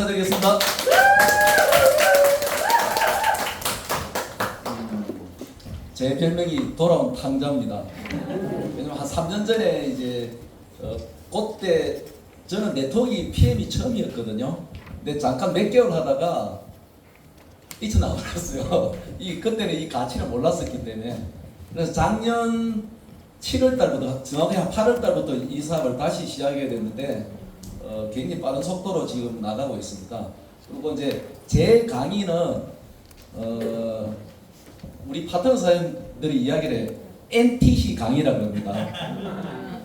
인사드리겠습니다. 제 별명이 돌아온 탕자입니다. 왜냐면 한 3년 전에 이제 그때 저는 네트워크 PM이 처음이었거든요. 근데 잠깐 몇 개월 하다가 잊혀나버렸어요. 그때는 이 가치를 몰랐었기 때문에. 그래서 작년 7월 달부터, 정확히 한 8월 달부터 이 사업을 다시 시작하게 됐는데 굉장히 빠른 속도로 지금 나가고 있습니다. 그리고 이제 제 강의는 우리 파트너 사장들이 이야기를 해. NTC 강의라고 합니다.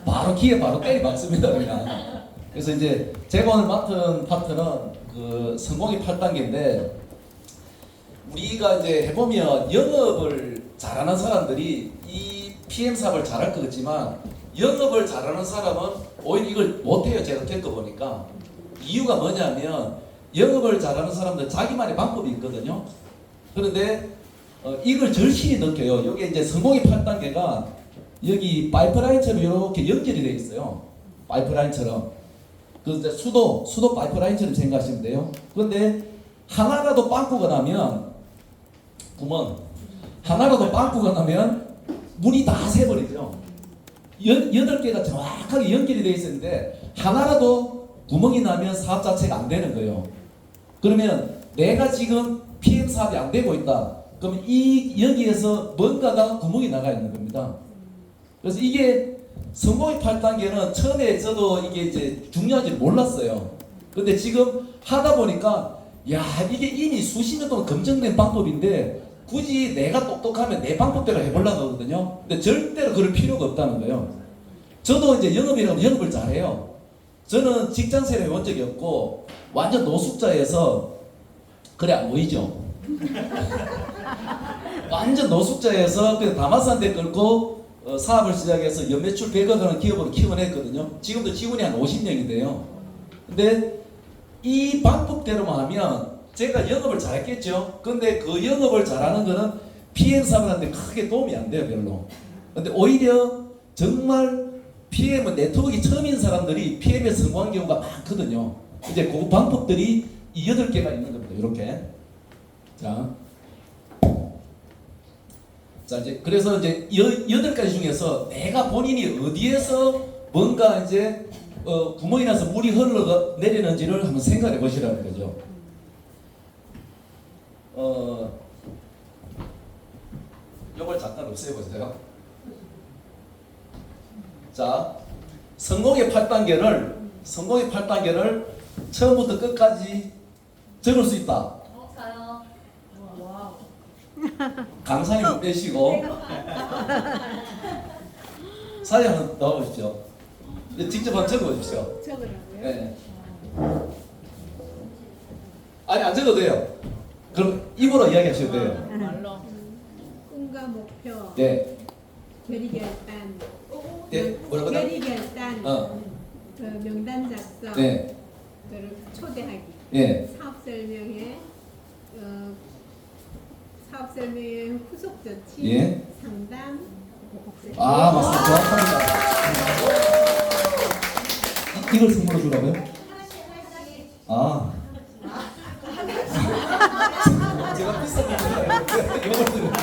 바로 귀에 바로 때리 박습니다, 그냥. 그래서 이제 제가 오늘 맡은 파트는 그 성공의 8단계인데, 우리가 이제 해보면 영업을 잘하는 사람들이 이 PM 사업을 잘할 것 같지만, 영업을 잘하는 사람은 오히려 이걸 못해요. 제가 겪어보니까. 이유가 뭐냐면, 영업을 잘하는 사람들 자기만의 방법이 있거든요. 그런데 이걸 절실히 느껴요. 여기 이제 성공의 8단계가 여기 파이프라인처럼 이렇게 연결이 되어 있어요. 파이프라인처럼. 그 수도 파이프라인처럼 생각하시면 돼요. 그런데 하나라도 빵꾸가 나면 구멍 하나라도 빵꾸가 나면 물이 다 새버리죠. 8개가 정확하게 연결이 되어 있었는데 하나라도 구멍이 나면 사업 자체가 안 되는 거예요. 그러면 내가 지금 PM 사업이 안 되고 있다. 그러면 여기에서 뭔가가 구멍이 나가 있는 겁니다. 그래서 이게 성공의 8단계는 처음에 저도 이게 이제 중요한지 몰랐어요. 근데 지금 하다 보니까 야, 이게 이미 수십 년 동안 검증된 방법인데 굳이 내가 똑똑하면 내 방법대로 해보려고 하거든요. 근데 절대로 그럴 필요가 없다는 거예요. 저도 이제 영업이라고 영업을 잘해요. 저는 직장생활 해본 적이 없고 완전 노숙자에서 그래 안 보이죠? 완전 노숙자에서 그냥 다마산대 끌고 사업을 시작해서 연매출 100억 하는 기업으로 키워냈거든요. 지금도 직원이 한 50명인데요. 근데 이 방법대로만 하면 제가 영업을 잘했겠죠. 근데 그 영업을 잘하는 거는 PM 사업한테 크게 도움이 안 돼요, 별로. 근데 오히려 정말 PM은 네트워크가 처음인 사람들이 PM에 성공한 경우가 많거든요. 이제 그 방법들이 이 8개가 있는 겁니다. 이렇게. 자, 이제 그래서 이제 8가지 중에서 내가 본인이 어디에서 뭔가 이제 구멍이 나서 물이 흘러내리는지를 한번 생각해 보시라는 거죠. 요걸 잠깐 없애보세요. 자, 성공의 8단계를 처음부터 끝까지 적을 수 있다. 저요. 강사님 빼시고 사진 한번 넣어보십시오. 직접 한번 적어보십시오. 적으라고요? 네. 아니 안 적어도 돼요. 그럼 입으로 이야기하셔도 돼요. 말로. 꿈과 목표. 네. 결의결단. 네. 뭐라고? 결의결단. 그 명단 작성. 네. 그리고 초대하기. 네. 사업 설명회 후속 조치. 예. 상담. 아 맞습니다. 정확합니다. 이걸 선물로 주라고요? 아. 제가 비싼 거잖아요. 이걸 드립니다.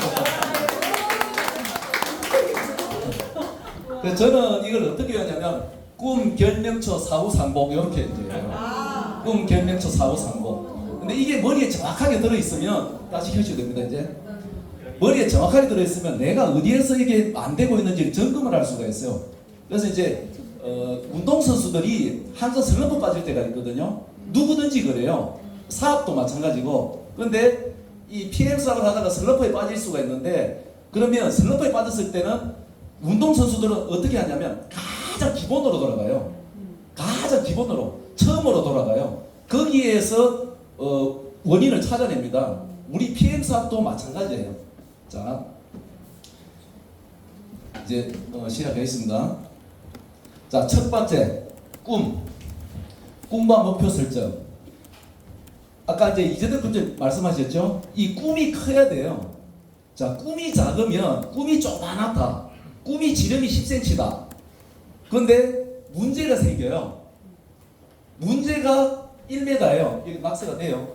그래서 저는 이걸 어떻게 하냐면 꿈 결명처 사후상복 이렇게 이제 꿈 결명처 사후상복. 근데 이게 머리에 정확하게 들어있으면 다시 켜셔야 됩니다. 이제 머리에 정확하게 들어있으면 내가 어디에서 이게 안 되고 있는지 점검을 할 수가 있어요. 그래서 이제 운동선수들이 항상 슬럼프 빠질 때가 있거든요. 누구든지 그래요. 사업도 마찬가지고. 근데 이 PM 사업을 하다가 슬럼프에 빠질 수가 있는데, 그러면 슬럼프에 빠졌을 때는 운동선수들은 어떻게 하냐면 가장 기본으로 돌아가요. 가장 기본으로 처음으로 돌아가요. 거기에서 원인을 찾아냅니다. 우리 PM 사업도 마찬가지예요. 자, 이제 시작하겠습니다. 자, 첫 번째 꿈과 목표 설정. 아까 이제 이재덕 군님 말씀하셨죠? 이 꿈이 커야 돼요. 자, 꿈이 작으면 꿈이 조그맣다. 꿈이 지름이 10cm다. 그런데 문제가 생겨요. 문제가 1m예요. 이게 낙서가 돼요.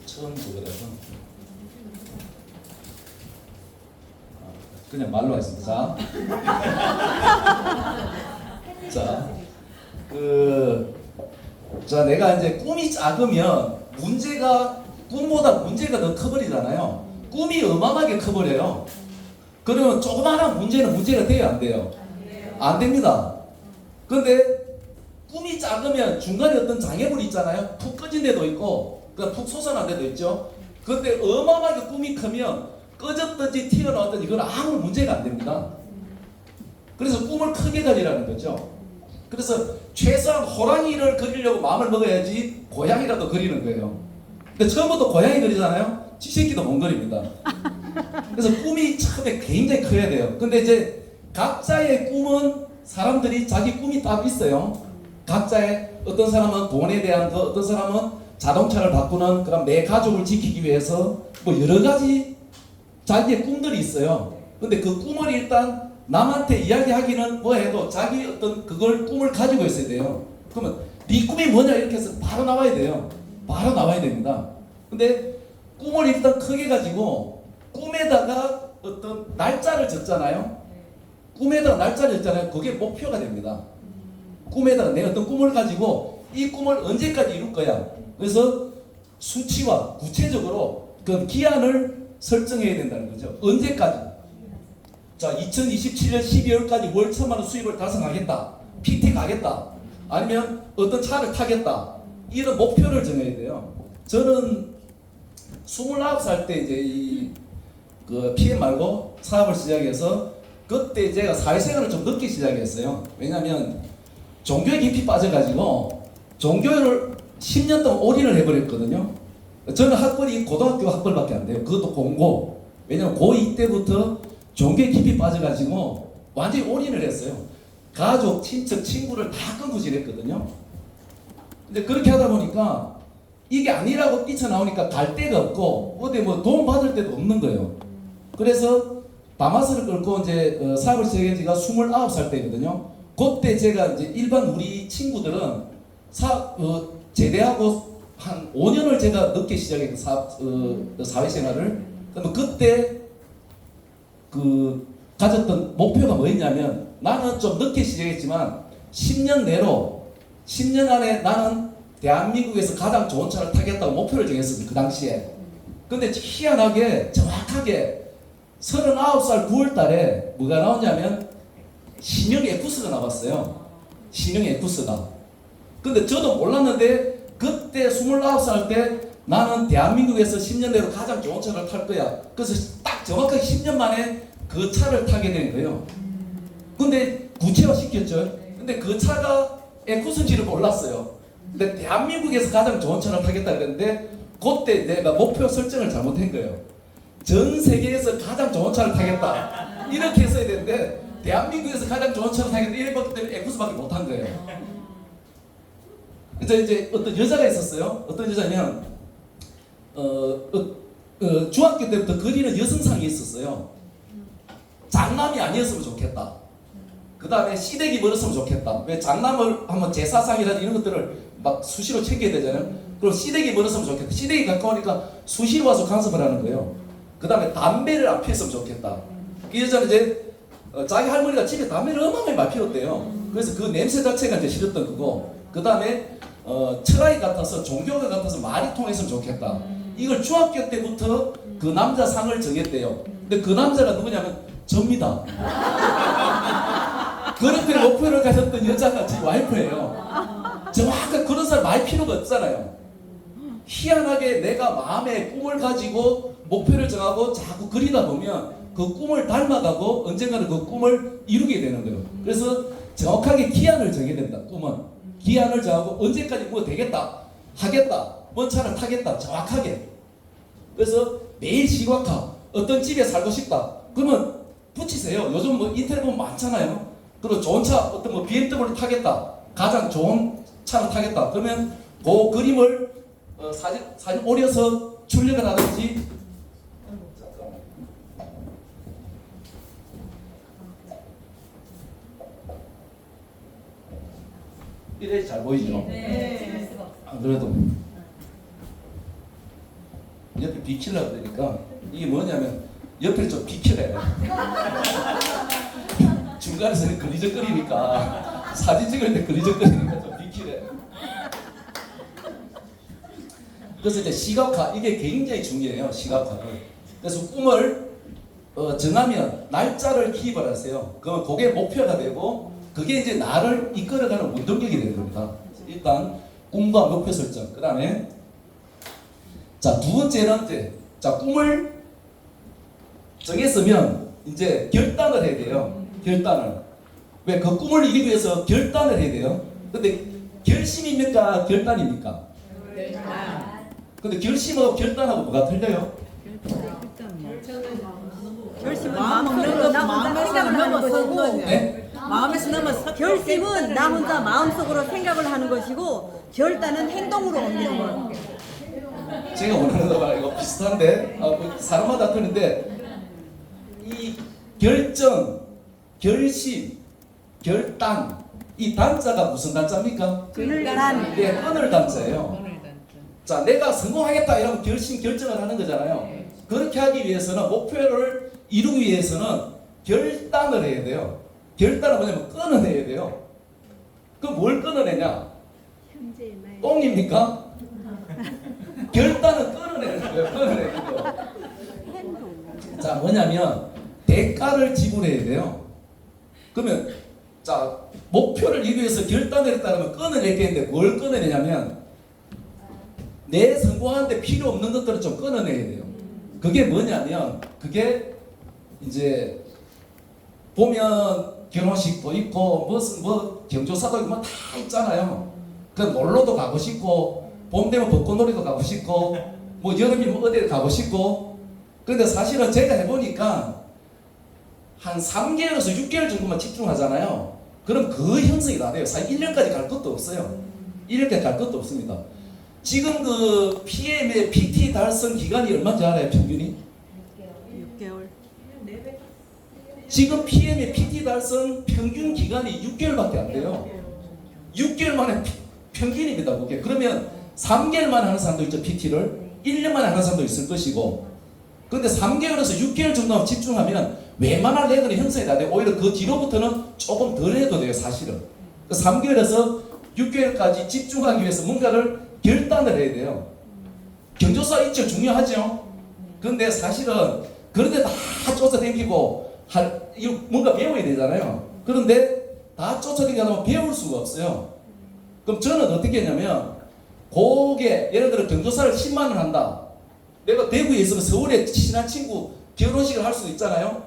처음 그거라서 그냥 말로 하겠습니다. 자, 내가 이제 꿈이 작으면 꿈보다 문제가 더 커버리잖아요. 꿈이 어마어마하게 커버려요. 그러면 조그마한 문제는 문제가 돼요, 안 돼요? 안 됩니다. 근데 꿈이 작으면 중간에 어떤 장애물이 있잖아요. 푹 꺼진 데도 있고, 푹 솟아난 데도 있죠. 근데 어마어마하게 꿈이 크면 꺼졌든지 튀어나왔든지 이건 아무 문제가 안 됩니다. 그래서 꿈을 크게 가지라는 거죠. 그래서 최소한 호랑이를 그리려고 마음을 먹어야지 고양이라도 그리는 거예요. 근데 처음부터 고양이 그리잖아요. 쥐새끼도 못 그립니다. 그래서 꿈이 처음에 굉장히 커야 돼요. 근데 이제 각자의 꿈은 사람들이 자기 꿈이 다 있어요. 각자의 어떤 사람은 돈에 대한 거, 어떤 사람은 자동차를 바꾸는 그런 내 가족을 지키기 위해서 뭐 여러 가지 자기의 꿈들이 있어요. 근데 그 꿈을 일단 남한테 이야기하기는 뭐해도 자기 어떤 그걸 꿈을 가지고 있어야 돼요. 그러면 네 꿈이 뭐냐 이렇게 해서 바로 나와야 돼요. 바로 나와야 됩니다. 근데 꿈을 일단 크게 가지고 꿈에다가 어떤 날짜를 적잖아요. 꿈에다가 날짜를 적잖아요. 그게 목표가 됩니다. 꿈에다가 내 어떤 꿈을 가지고 이 꿈을 언제까지 이룰 거야. 그래서 수치와 구체적으로 그 기한을 설정해야 된다는 거죠. 언제까지. 자, 2027년 12월까지 월 1,000만원 수입을 달성하겠다. PT 가겠다. 아니면 어떤 차를 타겠다. 이런 목표를 정해야 돼요. 저는 29살 때 이제 그 PM 말고 사업을 시작해서 그때 제가 사회생활을 좀 늦게 시작했어요. 왜냐면 종교에 깊이 빠져가지고 종교를 10년 동안 올인을 해버렸거든요. 저는 학벌이 고등학교 학벌밖에 안 돼요. 그것도 공고. 왜냐면 고2 때부터 종교에 깊이 빠져가지고 완전히 올인을 했어요. 가족, 친척, 친구를 다 끊고 지냈거든요. 근데 그렇게 하다 보니까 이게 아니라고 뛰쳐나오니까 갈 데가 없고 어디 뭐 도움 받을 데도 없는 거예요. 그래서 바마스를 끌고 이제 사업을 시작한 지가 29살 때거든요. 그때 제가 이제 일반 우리 친구들은 제대하고 한 5년을 제가 늦게 시작했고 사회생활을. 그러면 그때 가졌던 목표가 뭐였냐면 나는 좀 늦게 시작했지만 10년 안에 나는 대한민국에서 가장 좋은 차를 타겠다고 목표를 정했습니다. 그 당시에. 근데 희한하게 정확하게 39살 9월 달에 뭐가 나왔냐면 신형 X가 나왔어요. 신형 X가. 근데 저도 몰랐는데 그때 29살 때 나는 대한민국에서 10년 내로 가장 좋은 차를 탈 거야. 그래서 딱 정확하게 10년 만에 그 차를 타게 된 거예요. 근데 구체화 시켰죠. 근데 그 차가 X인지를 몰랐어요. 근데 대한민국에서 가장 좋은 차를 타겠다 그랬는데 그때 내가 목표 설정을 잘못한 거예요. 전 세계에서 가장 좋은 차를 타겠다 이렇게 했어야 되는데 대한민국에서 가장 좋은 차를 타겠다 이랬기 때문에 X밖에 못한 거예요. 그래서 이제 어떤 여자가 있었어요. 어떤 여자냐면 중학교 때부터 그리는 여성상이 있었어요. 장남이 아니었으면 좋겠다. 그 다음에 시댁이 멀었으면 좋겠다. 왜 장남을 하면 제사상이라든지 이런 것들을 막 수시로 챙겨야 되잖아요. 그럼 시댁이 멀었으면 좋겠다. 시댁이 가까우니까 수시로 와서 간섭을 하는 거예요. 그 다음에 담배를 안 피웠으면 좋겠다. 그 여자는 이제 자기 할머니가 집에 담배를 어마어마하게 많이 피웠대요. 그래서 그 냄새 자체가 이제 싫었던 거고. 그 다음에 철학이 같아서 종교가 같아서 말이 통했으면 좋겠다. 이걸 중학교 때부터 그 남자 상을 정했대요. 근데 그 남자가 누구냐면 접니다. 그렇게 목표를 가졌던 여자가 제 와이프예요. 정확하게 그런 사람 많이 필요가 없잖아요. 희한하게 내가 마음에 꿈을 가지고 목표를 정하고 자꾸 그리다 보면 그 꿈을 닮아가고 언젠가는 그 꿈을 이루게 되는 거예요. 그래서 정확하게 기한을 정해야 된다. 꿈은 기한을 정하고 언제까지 뭐 되겠다, 하겠다, 뭔 차를 타겠다 정확하게. 그래서 매일 시각화. 어떤 집에 살고 싶다. 그러면 붙이세요. 요즘 뭐 인터넷 보면 많잖아요. 그리고 좋은 차, 어떤 뭐 BMW 타겠다. 가장 좋은 차를 타겠다. 그러면 그 그림을 사진 오려서 출력을 하든지. 잠깐만. 이래 잘 보이죠? 네. 안 그래도 옆에 비키려고 그러니까 이게 뭐냐면 옆을 좀 비키래. 중간에서 그리적거리니까 사진 찍을 때 그리적거리니까 좀 비키래. 그래서 이제 시각화 이게 굉장히 중요해요. 시각화를. 그래서 꿈을 정하면 날짜를 기입을 하세요. 그러면 그게 목표가 되고 그게 이제 나를 이끌어가는 원동력이 되는 겁니다. 일단 꿈과 목표 설정. 그 다음에 자, 두 번째는 이제 자, 꿈을 정했으면 이제 결단을 해야 돼요. 결단을. 왜? 그 꿈을 이루기 위해서 결단을 해야 돼요. 근데 결심입니까? 결단입니까? 근데 결심하고 결단하고 뭐가 틀려요? 결심은 마음 먹는 거, 나 혼자 생각을 하는 것이고, 네? 마음에서 넘어서 결심은 나 혼자 마음속으로 생각을 하는 것이고, 결단은 행동으로 옮기는 거. 제가 원하는 거 이거 비슷한데 뭐 사람마다 틀린데 이 결정, 결심, 결단 이 단자가 무슨 단자입니까? 결단. 예, 끊을 단자예요. 자, 내가 성공하겠다 이러면 결심, 결정을 하는 거잖아요. 그렇게 하기 위해서는 목표를 이루기 위해서는 결단을 해야 돼요. 결단은 뭐냐면 끊어내야 돼요. 그 뭘 끊어내냐? 현재의 날. 똥입니까? 결단은 끊어내는 거예요. 끊어내는 거. 자, 뭐냐면 대가를 지불해야 돼요. 그러면 자, 목표를 이루기 위해서 결단을 했다면 끊어내겠는데 뭘 끊어내냐면 내 성공하는데 필요 없는 것들을 좀 끊어내야 돼요. 그게 뭐냐면 그게 이제 보면 결혼식도 있고 무슨 뭐 경조사도 있고 뭐 다 있잖아요. 그 놀러도 가고 싶고 봄 되면 벚꽃놀이도 가고 싶고 뭐 여름이면 어디를 가고 싶고. 근데 사실은 제가 해보니까 한 3개월에서 6개월 정도만 집중하잖아요. 그럼 그 형성이 다 돼요. 사실 1년까지 갈 것도 없어요. 1년까지 갈 것도 없습니다. 지금 그 PM의 PT 달성 기간이 얼마인지 알아요? 평균이? 6개월. 지금 PM의 PT 달성 평균 기간이 6개월밖에 안 돼요. 6개월 만에 평균입니다. 그게. 그러면 3개월 만에 하는 사람도 있죠. PT를. 1년 만에 하는 사람도 있을 것이고. 근데 3개월에서 6개월 정도만 집중하면 웬만한 레벨이 형성이 다 되고 오히려 그 뒤로부터는 조금 덜 해도 돼요. 사실은. 3개월에서 6개월까지 집중하기 위해서 뭔가를 결단을 해야 돼요. 경조사 있죠. 중요하죠. 그런데 사실은 그런데 다 쫓아다니고 뭔가 배워야 되잖아요. 그런데 다 쫓아다니게 하면 배울 수가 없어요. 그럼 저는 어떻게 했냐면 그게 예를 들어 경조사를 10만 원 한다. 내가 대구에 있으면 서울에 친한 친구 결혼식을 할 수도 있잖아요.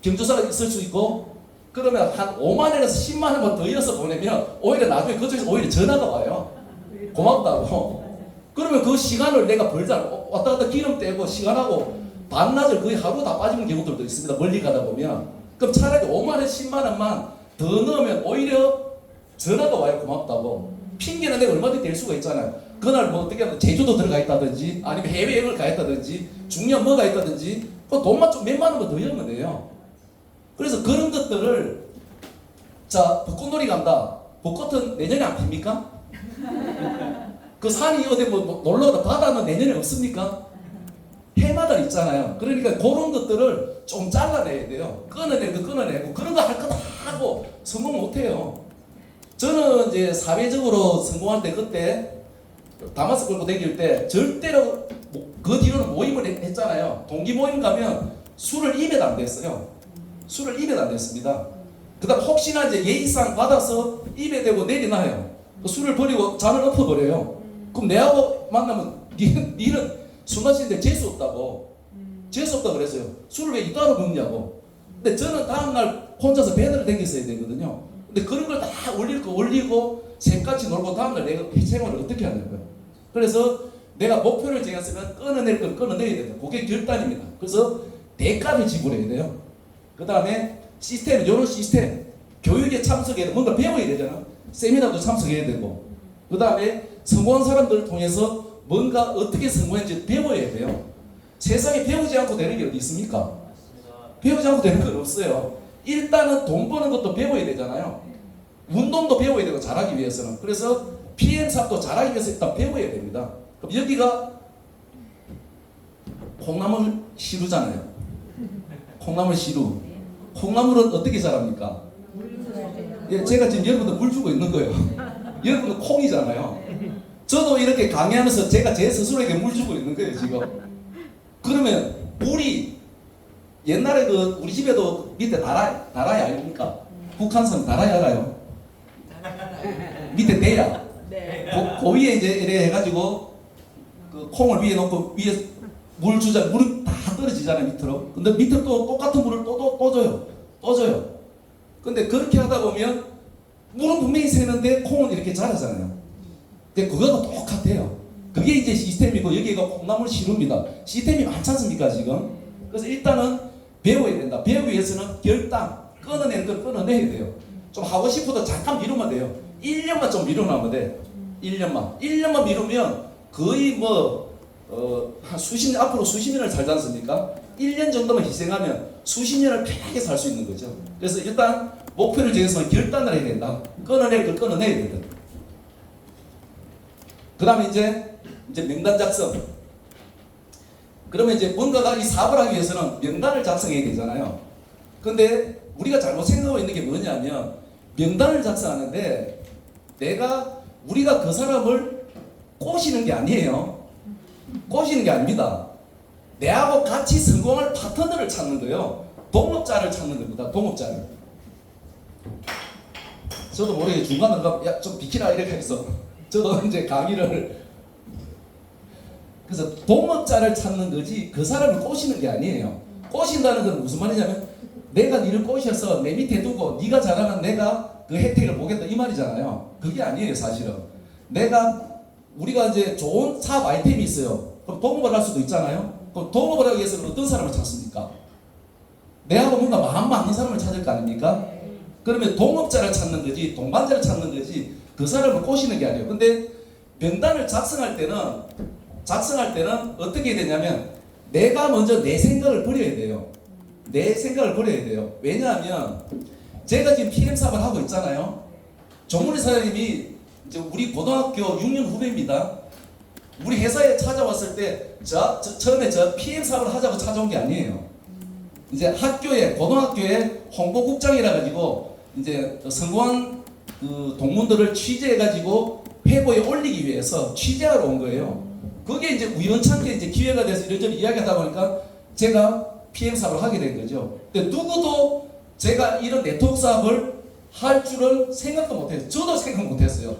경조사가 있을 수 있고 그러면 한 5만 원에서 10만 원만 더 이어서 보내면 오히려 나중에 그쪽에서 오히려 전화가 와요. 고맙다고. 그러면 그 시간을 내가 벌잖아. 왔다 갔다 기름 떼고 시간하고 반나절 거의 하루 다 빠지는 경우들도 있습니다. 멀리 가다 보면. 그럼 차라리 5만 원, 10만 원만 더 넣으면 오히려 전화가 와요. 고맙다고. 핑계는 내가 얼마든지 될 수가 있잖아요. 그날 뭐 어떻게 하면 제주도 들어가 있다든지 아니면 해외여행을 가 있다든지 중요한 뭐가 있다든지 그 돈만 좀 몇만 원만 더 넣으면 돼요. 그래서 그런 것들을 자 벚꽃놀이 간다. 벚꽃은 내년에 안 핍니까? 그 산이 어디 뭐 놀러 가다 바다는 내년에 없습니까? 해마다 있잖아요. 그러니까 그런 것들을 좀 잘라내야 돼요. 끊어내고 그런 거 할 거 다 하고 성공 못해요. 저는 이제 사회적으로 성공할 때 그때 다마스 끌고 다닐 때 절대로 그 뒤로는 모임을 했잖아요. 동기 모임 가면 술을 입에 안 댔어요. 술을 입에 안 댔습니다. 그 다음 혹시나 이제 예의상 받아서 입에 대고 내리놔요. 그 술을 버리고 잔을 엎어버려요. 그럼 내하고 만나면 니는 술 마시는데 재수 없다고. 재수 없다고 그랬어요. 술을 왜 이따로 먹냐고. 근데 저는 다음날 혼자서 배달을 댕겼어야 되거든요. 근데 그런 걸 다 올릴 거 올리고 셋같이 놀고 다음날 내가 생활을 어떻게 하냐고요. 그래서 내가 목표를 정했으면 끊어낼 건 끊어내야 돼요. 그게 결단입니다. 그래서 대가를 지불해야 돼요. 그 다음에 시스템, 이런 시스템 교육에 참석해야 돼. 뭔가 배워야 되잖아. 세미나도 참석해야 되고 그 다음에 성공한 사람들을 통해서 뭔가 어떻게 성공했는지 배워야 돼요. 세상에 배우지 않고 되는 게 어디 있습니까? 배우지 않고 되는 건 없어요. 일단은 돈 버는 것도 배워야 되잖아요. 운동도 배워야 되고 잘하기 위해서는. 그래서 PM 사업도 잘하기 위해서 일단 배워야 됩니다. 그럼 여기가 콩나물 시루잖아요. 콩나물 시루. 콩나물은 어떻게 자랍니까? 예, 제가 지금 여러분들 물 주고 있는 거예요. 여러분들 콩이잖아요. 저도 이렇게 강의하면서 제가 제 스스로에게 물 주고 있는 거예요, 지금. 그러면 물이 옛날에 그 우리 집에도 밑에 다라이 아닙니까? 북한산 다라이 알아요? 밑에 대야. 그 위에 이제 이래 해가지고 그 콩을 위에 놓고 위에 물 주자. 물이 다 떨어지잖아요, 밑으로. 근데 밑에 또 똑같은 물을 또 줘요. 또 줘요. 근데 그렇게 하다 보면 물은 분명히 새는데 콩은 이렇게 자라잖아요. 근데 그거가 똑같아요. 그게 이제 시스템이고 여기가 콩나물 시루입니다. 시스템이 많지 않습니까 지금? 그래서 일단은 배워야 된다. 배우기 위해서는 결단, 끊어내는 걸 끊어내야 돼요. 좀 하고 싶어도 잠깐 미루면 돼요. 1년만 좀 미루면 돼. 1년만 미루면 거의 한 수십 년, 앞으로 수십 년을 살지 않습니까? 1년 정도만 희생하면 수십 년을 편하게 살 수 있는 거죠. 그래서 일단 목표를 정해서 결단을 해야 된다. 끊어낼 걸 끊어내야 된다. 그 다음에 이제 명단 작성. 그러면 이제 뭔가가 이 사업을 하기 위해서는 명단을 작성해야 되잖아요. 근데 우리가 잘못 생각하고 있는 게 뭐냐면 명단을 작성하는데 우리가 그 사람을 꼬시는 게 아니에요. 꼬시는 게 아닙니다. 내하고 같이 성공할 파트너를 찾는 거예요. 동업자를 찾는 겁니다. 동업자를. 저도 모르게 중간에 야, 좀 비키라 이렇게 해서 저도 이제 강의를 그래서 동업자를 찾는 거지 그 사람을 꼬시는 게 아니에요. 꼬신다는 건 무슨 말이냐면 내가 니를 꼬셔서 내 밑에 두고 네가 잘하면 내가 그 혜택을 보겠다 이 말이잖아요. 그게 아니에요 사실은. 우리가 이제 좋은 사업 아이템이 있어요. 그럼 동업을 할 수도 있잖아요. 그럼 동업을 하기 위해서는 어떤 사람을 찾습니까? 내하고 뭔가 마음 맞는 사람을 찾을 거 아닙니까? 그러면 동업자를 찾는 거지 동반자를 찾는 거지 그 사람을 꼬시는 게 아니에요. 근데 명단을 작성할 때는 어떻게 해야 되냐면 내가 먼저 내 생각을 버려야 돼요. 내 생각을 버려야 돼요. 왜냐하면 제가 지금 PM 사업을 하고 있잖아요. 정문희 사장님이 이제 우리 고등학교 6년 후배입니다. 우리 회사에 찾아왔을 때 처음에 PM 사업을 하자고 찾아온 게 아니에요. 이제 고등학교에 홍보국장이라 가지고 이제 성공한 그 동문들을 취재해 가지고 회고에 올리기 위해서 취재하러 온 거예요. 그게 이제 우연찮게 이제 기회가 돼서 이런저런 이야기하다 보니까 제가 PM 사업을 하게 된 거죠. 근데 누구도 제가 이런 네트워크 사업을 할 줄은 생각도 못했어요. 저도 생각 못했어요.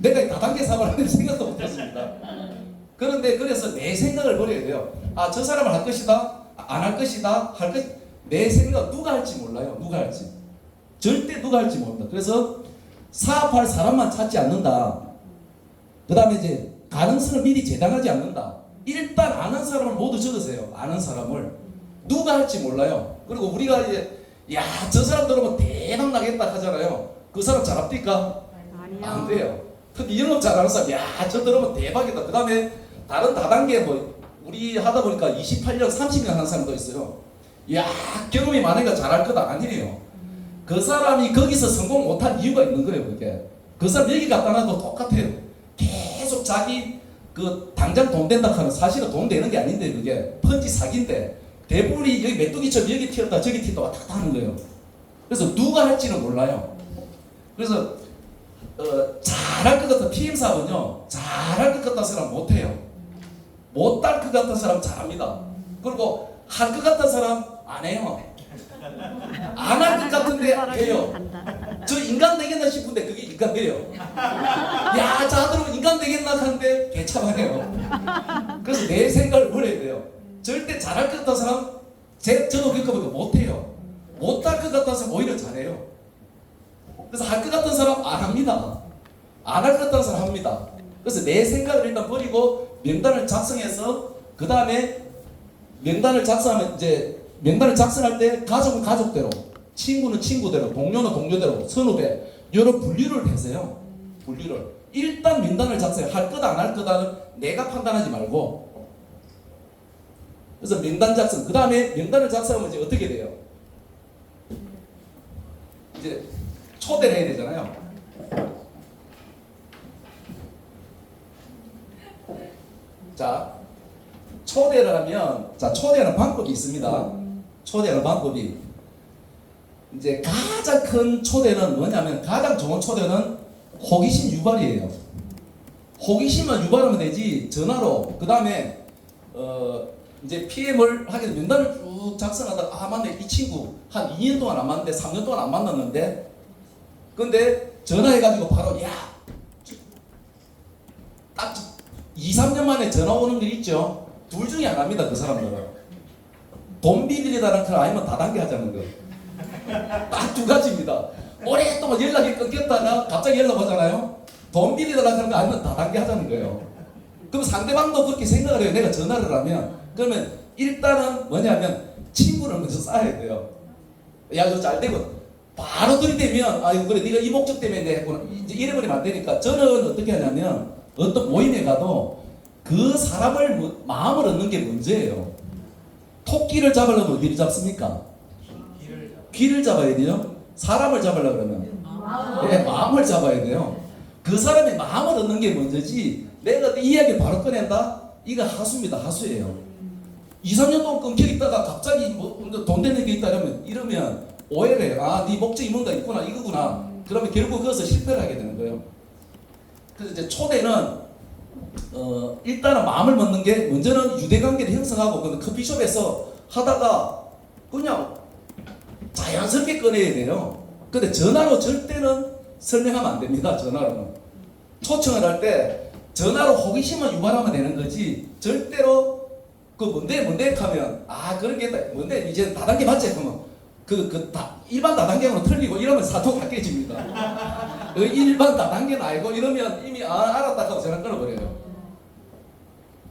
내가 다단계 사업을 하는데 생각도 못했습니다. 그런데 그래서 내 생각을 버려야 돼요. 저 사람을 할 것이다, 안 할 것이다, 내 생각 누가 할지 몰라요. 누가 할지 절대 누가 할지 모른다. 그래서 사업할 사람만 찾지 않는다. 그 다음에 이제 가능성을 미리 재단하지 않는다. 일단 아는 사람을 모두 적으세요. 아는 사람을 누가 할지 몰라요. 그리고 우리가 이제 저 사람 들어오면 대박 나겠다 하잖아요. 그 사람 잘합니까? 아니요. 안 돼요. 특히 영업 잘하는 사람 저 들어오면 대박이다. 그 다음에 다른 다단계 우리 하다 보니까 28년 30년 하는 사람도 있어요. 경험이 많으니까 잘할 거다. 아니에요. 그 사람이 거기서 성공 못한 이유가 있는 거예요. 그게 그 사람 여기 갔다 나도 똑같아요. 계속 자기 당장 돈 된다 하면 사실은 돈 되는 게 아닌데 그게 펀지 사기인데 대부분이 여기 메뚜기처럼 여기 튀었다 저기 튀었다 왔다 갔다 하는 거예요. 그래서 누가 할지는 몰라요. 그래서 잘할 것 같은 PM 사업은요 잘할 것 같은 사람 못해요. 못할 것 같은 사람 잘합니다. 그리고 할 것 같은 사람 안 해요. 안 할 것 같은데 해요. 저 인간 되겠나 싶은데 그게 인간 돼요. 자들은 인간 되겠나 하는데 개차반해요. 그래서 내 생각을 버려야 돼요. 절대 잘할 것 같은 사람 저도 겪어보니까 못해요. 못할 것 같은 사람 오히려 잘해요. 그래서 할 것 같은 사람 안 합니다. 안 할 것 같은 사람 합니다. 그래서 내 생각을 일단 버리고 명단을 작성해서 그 다음에 명단을 작성할 때 가족은 가족대로, 친구는 친구대로, 동료는 동료대로, 선후배 이런 분류를 해서요. 분류를 일단 명단을 작성해 할 거다 안 할 거다는 내가 판단하지 말고. 그래서 명단 작성. 그 다음에 명단을 작성하면 이제 어떻게 돼요? 이제 초대를 해야 되잖아요. 자, 초대를 하면, 자, 초대하는 방법이 있습니다. 초대하는 방법이. 이제 가장 큰 초대는 뭐냐면, 가장 좋은 초대는 호기심 유발이에요. 호기심만 유발하면 되지, 전화로. 그 다음에, 이제 PM을 하게 되면 명단을 쭉 작성하다가, 아, 맞네, 이 친구 한 2년 동안 안 만났는데, 3년 동안 안 만났는데, 근데 전화해가지고 바로, 야, 딱 2, 3년 만에 전화 오는 일 있죠? 둘 중에 하나입니다, 그 사람들은. 돈 비밀이다라는 걸 아니면 다단계 하자는 거. 딱 두 가지입니다. 오랫동안 연락이 끊겼다가 갑자기 연락 오잖아요. 돈 비밀이다라는 거 아니면 다단계 하자는 거예요. 그럼 상대방도 그렇게 생각을 해요. 내가 전화를 하면. 그러면 일단은 뭐냐면 친구를 먼저 쌓아야 돼요. 야, 이거 잘 되고 바로 들이대면, 아이고, 그래, 네가 이 목적 때문에 내가 했구나. 이제 잃어버리면 안 되니까 저는 어떻게 하냐면 어떤 모임에 가도 그 사람을 마음을 얻는 게 문제예요. 토끼를 잡으려면 어디를 잡습니까? 귀를 잡아야 돼요. 사람을 잡으려고 그러면 네, 마음을 잡아야 돼요. 그 사람의 마음을 얻는 게 문제지, 내가 이 이야기를 바로 꺼낸다? 이거 하수입니다. 하수예요. 2, 3년 동안 끊겨 있다가 갑자기 돈 되는 게 있다 이러면 오해를 해요. 아, 네 목적이 뭔가 있구나, 이거구나. 그러면 결국 거기서 실패를 하게 되는 거예요. 그래서 이제 초대는 일단은 마음을 먹는 게, 먼저는 유대관계를 형성하고, 그 커피숍에서 하다가 그냥 자연스럽게 꺼내야 돼요. 근데 전화로 절대는 설명하면 안 됩니다. 전화로는. 초청을 할 때 전화로 호기심만 유발하면 되는 거지, 절대로 그 뭔데 하면, 아, 그런 게 있다. 뭔데, 이제 다단계 맞지? 그러면 일반 다단계로 틀리고 이러면 사토가 깨집니다. 그 일반 다단계는 알고 이러면 이미 알았다 하고 전화 끊어버려요.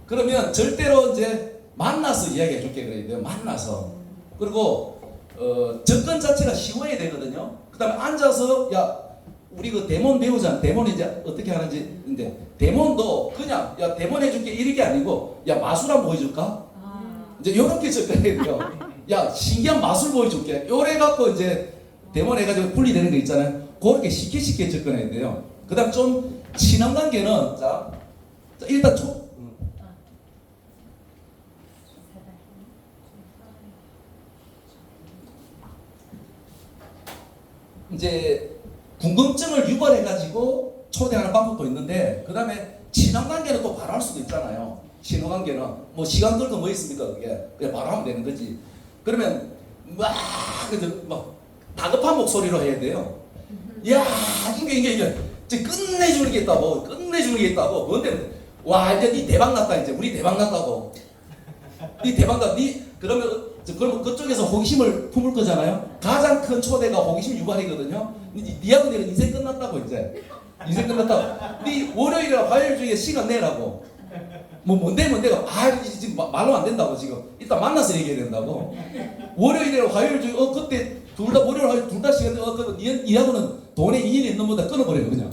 그러면 절대로 이제 만나서 이야기해 줄게 그래야 돼요. 만나서. 그리고 접근 자체가 쉬워야 되거든요. 그 다음에 앉아서, 야, 우리 그 데몬 배우자, 데몬 이제 어떻게 하는지, 근데 데몬도 그냥, 야, 데몬 해줄게 이렇게 아니고, 야, 마술 한번 보여줄까? 이제 요렇게 접근해야 돼요. 야, 신기한 마술 보여줄게. 요래 갖고 이제 데몬 해가지고 분리되는 거 있잖아요. 그렇게 쉽게 접근해야 돼요. 그 다음 좀 친한 관계는, 자 일단 이제 궁금증을 유발해가지고 초대하는 방법도 있는데, 그 다음에 친한 관계는 또 바로 할 수도 있잖아요. 친한 관계는 뭐 시간 끌고 뭐 있습니까? 그게 그냥 바로 하면 되는 거지. 그러면 막 다급한 목소리로 해야 돼요. 야, 이게 끝내주는 게 있다고. 뭔데? 와, 이제 네 대박 났다. 이제 우리 대박 났다고. 네 대박 났. 그러면 그쪽에서 호기심을 품을 거잖아요. 가장 큰 초대가 호기심 유발이거든요. 니하고 내가 인생 끝났다고. 이제 인생 끝났다고. 네 월요일이나 화요일 중에 시간 내라고. 뭔데가, 아, 지금 말로 안 된다고. 지금 일단 만나서 얘기해야 된다고. 월요일이나 화요일 중에 그때 둘 다 월요일 화요일 둘 다 시간 내. 니하고는 돈에 인연이 있는 모다 끊어버려요. 그냥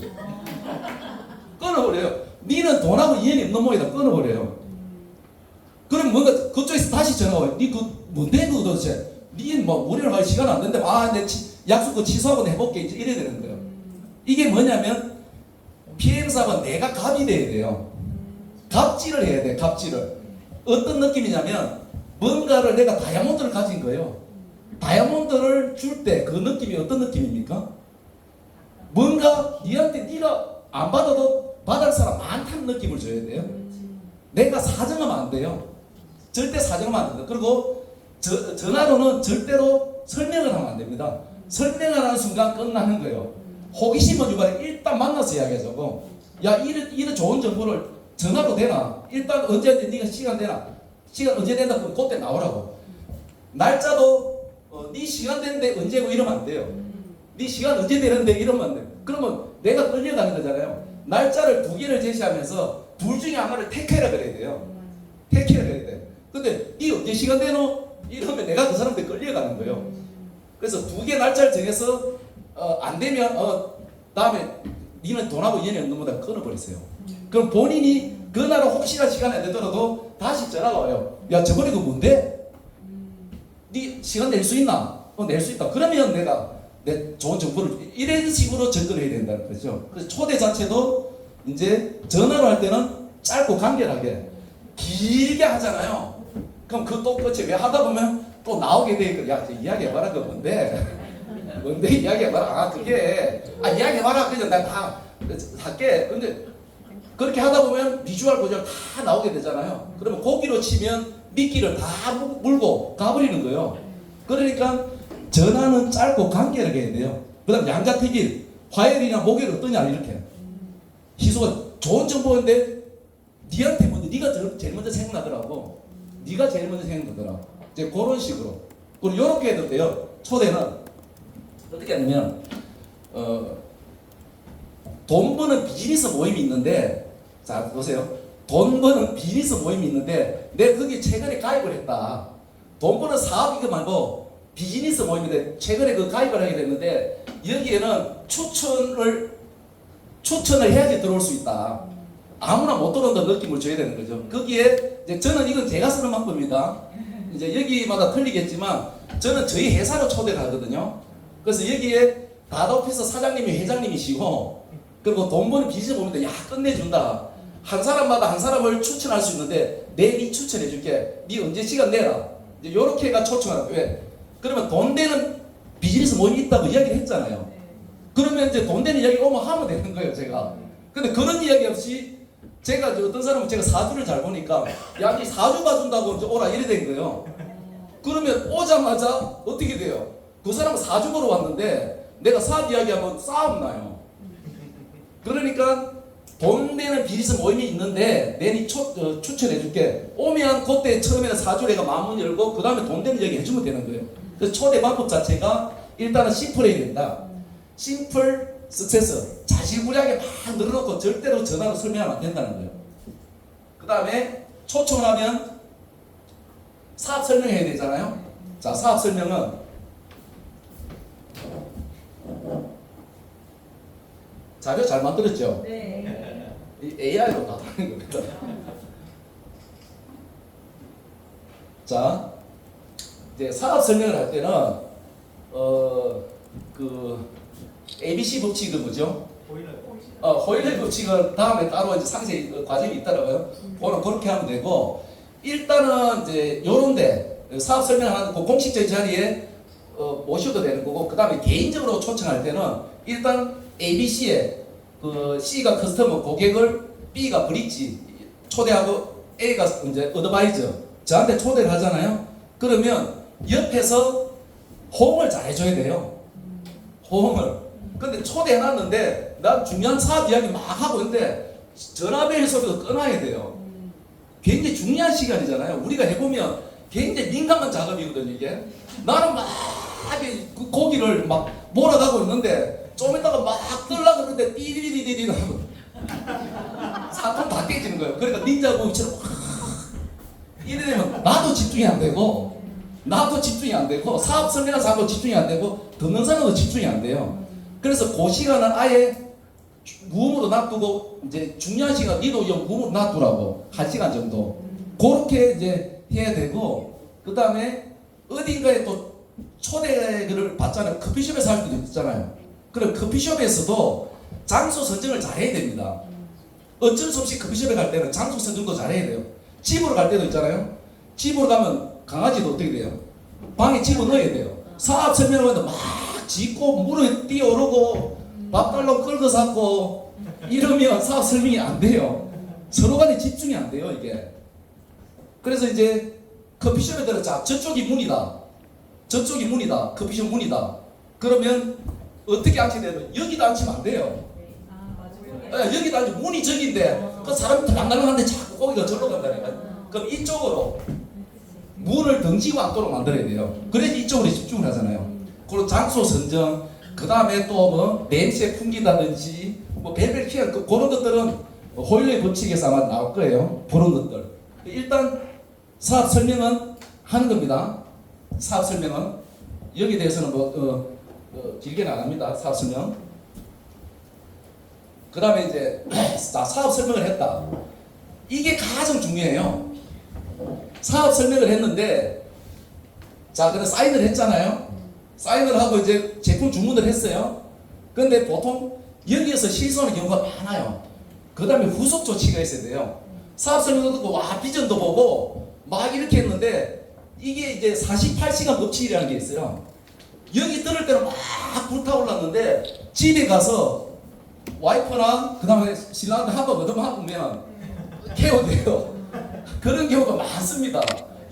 끊어버려요. 니는 돈하고 인연이 없는 모이다 끊어버려요. 그럼 뭔가 그쪽에서 다시 전화 와요. 니 뭔데 그거 도대체? 니 월요일 화요일 시간 안 된대. 아, 내 약속 취소하고 해볼게. 이제 이래야 되는 거예요. 이게 뭐냐면 PM사가 내가 갑이 돼야 돼요. 갑질을 해야 돼. 갑질을. 어떤 느낌이냐면, 뭔가를 내가 다이아몬드를 가진 거예요. 다이아몬드를 줄 때 그 느낌이 어떤 느낌입니까? 뭔가 니한테 네가 안 받아도 받을 사람 많다는 느낌을 줘야 돼요. 내가 사정하면 안 돼요. 절대 사정하면 안 돼요. 그리고 전화로는 절대로 설명을 하면 안 됩니다. 설명을 하는 순간 끝나는 거예요. 호기심을 유발해. 일단 만나서 이야기하자고. 야, 이런 좋은 정보를 전화로 되나? 일단 언제 네가 시간 되나? 시간 언제 된다? 그럼 그때 나오라고. 날짜도 네 시간 되는데 언제고 이러면 안 돼요. 네 시간 언제 되는데 이러면 안 돼요. 그러면 내가 끌려가는 거잖아요. 날짜를 두 개를 제시하면서 둘 중에 하나를 택해라 그래야 돼요. 택해라 그래야 돼. 근데 네 언제 시간 되노? 이러면 내가 그 사람한테 끌려가는 거예요. 그래서 두 개 날짜를 정해서 안 되면 다음에 니는 돈하고 인연이 없는 거다 끊어버리세요. 그럼 본인이 그날은 혹시나 시간이 안 되더라도 다시 전화가 와요. 야, 저번에 그거 뭔데? 네 시간 낼 수 있나? 낼 수 있다. 그러면 내가 내 좋은 정보를 이런 식으로 접근을 해야 된다는 거죠. 그래서 초대 자체도 이제 전화로 할 때는 짧고 간결하게 길게 하잖아요. 그럼 그 또 끝에 왜 하다 보면 또 나오게 돼 있고, 야, 이야기해봐라. 그거 뭔데? 뭔데 이야기해봐라. 아, 그게 이야기해봐라. 그냥 내가 다 할게. 근데 그렇게 하다 보면 비주얼 고절 다 나오게 되잖아요. 그러면 고기로 치면 미끼를 다 물고 가버리는 거예요. 그러니까 전화는 짧고 간결하게 해야 돼요. 그 다음 양자택일, 화요일이나 목요일 어떠냐 이렇게. 희소가 좋은 정보인데 니한테 먼저, 네가 제일 먼저 생각나더라고. 네가 제일 먼저 생각나더라. 이제 그런 식으로. 그리고 이렇게 해도 돼요. 초대는 어떻게 하냐면 돈 버는 비즈니스 모임이 있는데, 자 보세요. 돈 버는 비즈니스 모임이 있는데 내가 거기 최근에 가입을 했다. 돈 버는 사업 이거 말고 비즈니스 모임인데 최근에 그 가입을 하게 됐는데 여기에는 추천을 해야지 들어올 수 있다. 아무나 못 들어온다는 느낌을 줘야 되는 거죠. 거기에 이제 저는 이건 제가 쓰는 방법입니다. 이제 여기마다 틀리겠지만 저는 저희 회사로 초대를 하거든요. 그래서 여기에 다다오피스 사장님이 회장님이시고, 그리고 돈 버는 비즈니스 모임인데 야 끝내준다. 한 사람마다 한 사람을 추천할 수 있는데 네 추천해줄게. 네 언제 시간 내라. 이제 요렇게가 초청하는 거예요. 왜? 그러면 돈 되는 비즈니스 모임이 있다고 이야기를 했잖아요. 그러면 이제 돈 되는 이야기 오면 하면 되는 거예요, 제가. 근데 그런 이야기 없이 제가 어떤 사람은 제가 사주를 잘 보니까 야, 니 사주 봐준다고 이제 오라 이래 된 거예요. 그러면 오자마자 어떻게 돼요? 그 사람은 사주 보러 왔는데 내가 사업 이야기하면 싸움 나요. 그러니까 돈 되는 비즈니스 모임이 있는데 내니 추천해줄게. 오면 그때 처음에는 사주 내가 마음문 열고 그 다음에 돈 되는 이야기 해주면 되는 거예요. 그래서 초대 방법 자체가 일단은 심플해야 된다. 심플 석세스. 자질구레하게 막 늘어놓고 절대로 전화로 설명하면 안 된다는 거예요. 그 다음에 초청을 하면 사업 설명해야 되잖아요. 자, 사업 설명은 자료 잘 만들었죠? 네. 이 AI로 다 하는 겁니다. 자, 이제 사업 설명을 할 때는 그 ABC 법칙은 뭐죠? 호일러 법칙은 다음에 따로 이제 상세 과정이 있더라고요. 그거는 그렇게 하면 되고, 일단은 이제 요런데 사업 설명하는 그 공식적인 자리에 모셔도 되는 거고, 그 다음에 개인적으로 초청할 때는 일단 ABC에 그 C가 커스터머 고객을, B가 브릿지 초대하고, A가 이제 어드바이저 저한테 초대를 하잖아요. 그러면 옆에서 호응을 잘 해줘야 돼요. 호응을. 근데 초대해놨는데 난 중요한 사업 이야기 막 하고 있는데 전화벨 소리도 끊어야 돼요. 굉장히 중요한 시간이잖아요. 우리가 해보면 굉장히 민감한 작업이거든요, 이게. 나는 막 그 고기를 막 몰아가고 있는데 좀 있다가 막 뜨려고 그러는데 띠리리리리 하고 사건 다 깨지는 거예요. 그러니까 닌자 고기처럼 이래 되면 나도 집중이 안 되고 사업 설명하는 사람도 집중이 안 되고 듣는 사람도 집중이 안 돼요. 그래서 그 시간은 아예 무음으로 놔두고 이제 중요한 시간 니도 무음으로 놔두라고 1시간 정도 그렇게 이제 해야 되고, 그 다음에 어딘가에 또 초대를 받잖아요. 커피숍에서 할 때도 있잖아요. 그럼 커피숍에서도 장소 선정을 잘 해야 됩니다. 어쩔 수 없이 커피숍에 갈 때는 장소 선정도 잘 해야 돼요. 집으로 갈 때도 있잖아요. 집으로 가면 강아지도 어떻게 돼요? 방에 집어넣어야 돼요. 사업 설명을 하는데 막 짖고 물에 뛰어오르고 밥 달라고 끌고 샀고 이러면 사업 설명이 안 돼요. 서로 간에 집중이 안 돼요, 이게. 그래서 이제 커피숍에 들어, 자, 저쪽이 문이다. 커피숍 문이다. 그러면 어떻게 앉게 되면 여기도 앉히면 안 돼요. 여기도 앉으면 문이 저기인데 그 사람이 달랑달랑한데 자꾸 거기가 절로 간다니까. 그럼 이쪽으로 문을 덩치고 앉도록 만들어야 돼요. 그래야지 이쪽으로 집중을 하잖아요. 그리고 장소 선정, 그 다음에 또 뭐 냄새 풍기다든지 뭐 벨벨 키가 그런 것들은 호일러의 법칙에서 아마 나올 거예요. 그런 것들. 일단 사업 설명은 하는 겁니다. 사업 설명은 여기에 대해서는 길게는 안 합니다. 사업 설명. 그 다음에 이제 사업 설명을 했다. 이게 가장 중요해요. 사업 설명을 했는데, 자, 그래 사인을 했잖아요. 사인을 하고 이제 제품 주문을 했어요. 근데 보통 여기에서 실수하는 경우가 많아요. 그 다음에 후속 조치가 있어야 돼요. 사업 설명도 듣고, 와, 비전도 보고, 막 이렇게 했는데, 이게 이제 48시간 법칙이라는 게 있어요. 여기 들을 때는 막 불타올랐는데, 집에 가서 와이프랑 그 다음에 신랑한테 한번 얻어먹으면 케어돼요. 그런 경우가 많습니다.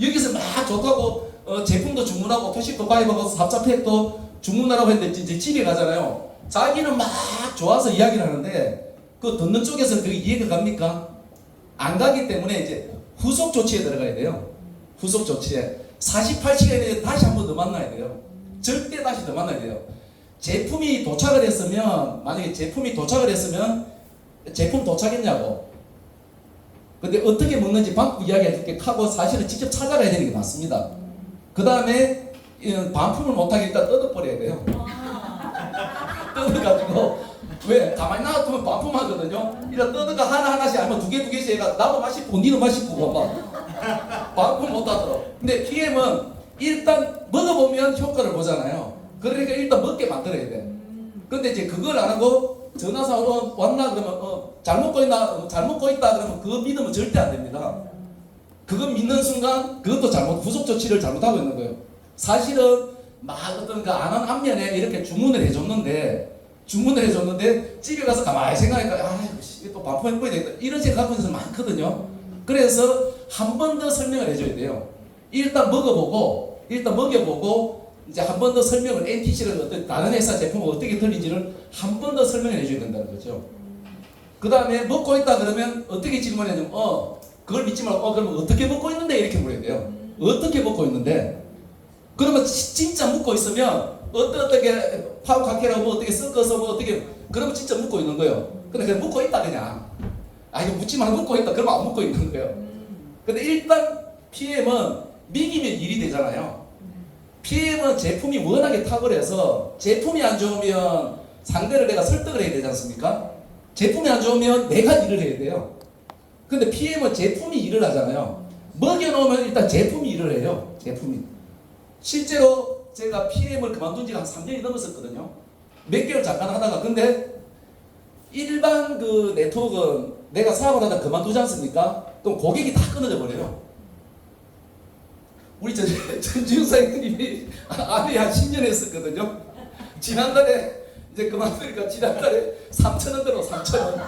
여기서 막 좋다고 제품도 주문하고 토식도 가입하고 삽자팩도 주문하라고 했는데 이제 집에 가잖아요. 자기는 막 좋아서 이야기를 하는데 그 듣는 쪽에서 그게 이해가 갑니까? 안 가기 때문에 이제 후속 조치에 들어가야 돼요. 후속 조치에 48시간에 다시 한 번 더 만나야 돼요. 절대 다시 더 만나야 돼요. 제품이 도착을 했으면, 만약에 제품이 도착을 했으면 제품 도착했냐고, 근데 어떻게 먹는지 방법 이야기해줄게 하고 사실은 직접 찾아가야 되는 게 맞습니다. 그 다음에 반품을 못하게 일단 뜯어버려야 돼요. 뜯어가지고, 왜? 가만히 놔두면 반품하거든요. 일단 뜯어가 하나하나씩 아니면 두 개씩 해가 나도 맛있고 니도 맛있고 막 반품 못하도록. 근데 PM은 일단 먹어보면 효과를 보잖아요. 그러니까 일단 먹게 만들어야 돼. 근데 이제 그걸 안 하고 전화사로 왔나 그러면 잘 먹고 있나, 잘 먹고 있다 그러면 그거 믿으면 절대 안 됩니다. 그거 믿는 순간 그것도 후속 조치를 잘못하고 있는 거예요. 사실은 막 어떤 그 안 한 앞면에 이렇게 주문을 해줬는데 집에 가서 가만히 생각하니까 또 반품해버려야 되겠다 이런 생각 갖고 있는 사람 많거든요. 그래서 한 번 더 설명을 해줘야 돼요. 일단 먹어보고 이제 한 번 더 설명을 NTC를 어떤 다른 회사 제품을 어떻게 틀린지를 한 번 더 설명을 해줘야 된다는 거죠. 그 다음에 먹고 있다 그러면 어떻게 질문해야 되면 그걸 믿지 말고 그러면 어떻게 먹고 있는데 이렇게 물어야 돼요. 어떻게 먹고 있는데? 그러면 진짜 먹고 있으면 어떻게 파우카케라고 뭐 어떻게 섞어서 뭐 어떻게 그러면 진짜 먹고 있는 거예요. 근데 그냥 먹고 있다 그냥 이거 묻지 말고 먹고 있다 그러면 안 먹고 있는 거예요. 근데 일단 PM은 먹이면 일이 되잖아요. PM은 제품이 워낙에 탁월해서 제품이 안 좋으면 상대를 내가 설득을 해야 되지 않습니까? 제품이 안 좋으면 내가 일을 해야 돼요. 근데 PM은 제품이 일을 하잖아요. 먹여놓으면 일단 제품이 일을 해요. 제품이. 실제로 제가 PM을 그만둔 지가 한 3년이 넘었었거든요. 몇 개월 잠깐 하다가 근데 일반 그 네트워크는 내가 사업을 하다 그만두지 않습니까? 그럼 고객이 다 끊어져 버려요. 우리 전지훈 사장님이 안에 한 10년 했었거든요. 지난달에 이제 그만두니까 지난달에 3,000원 들어 3,000원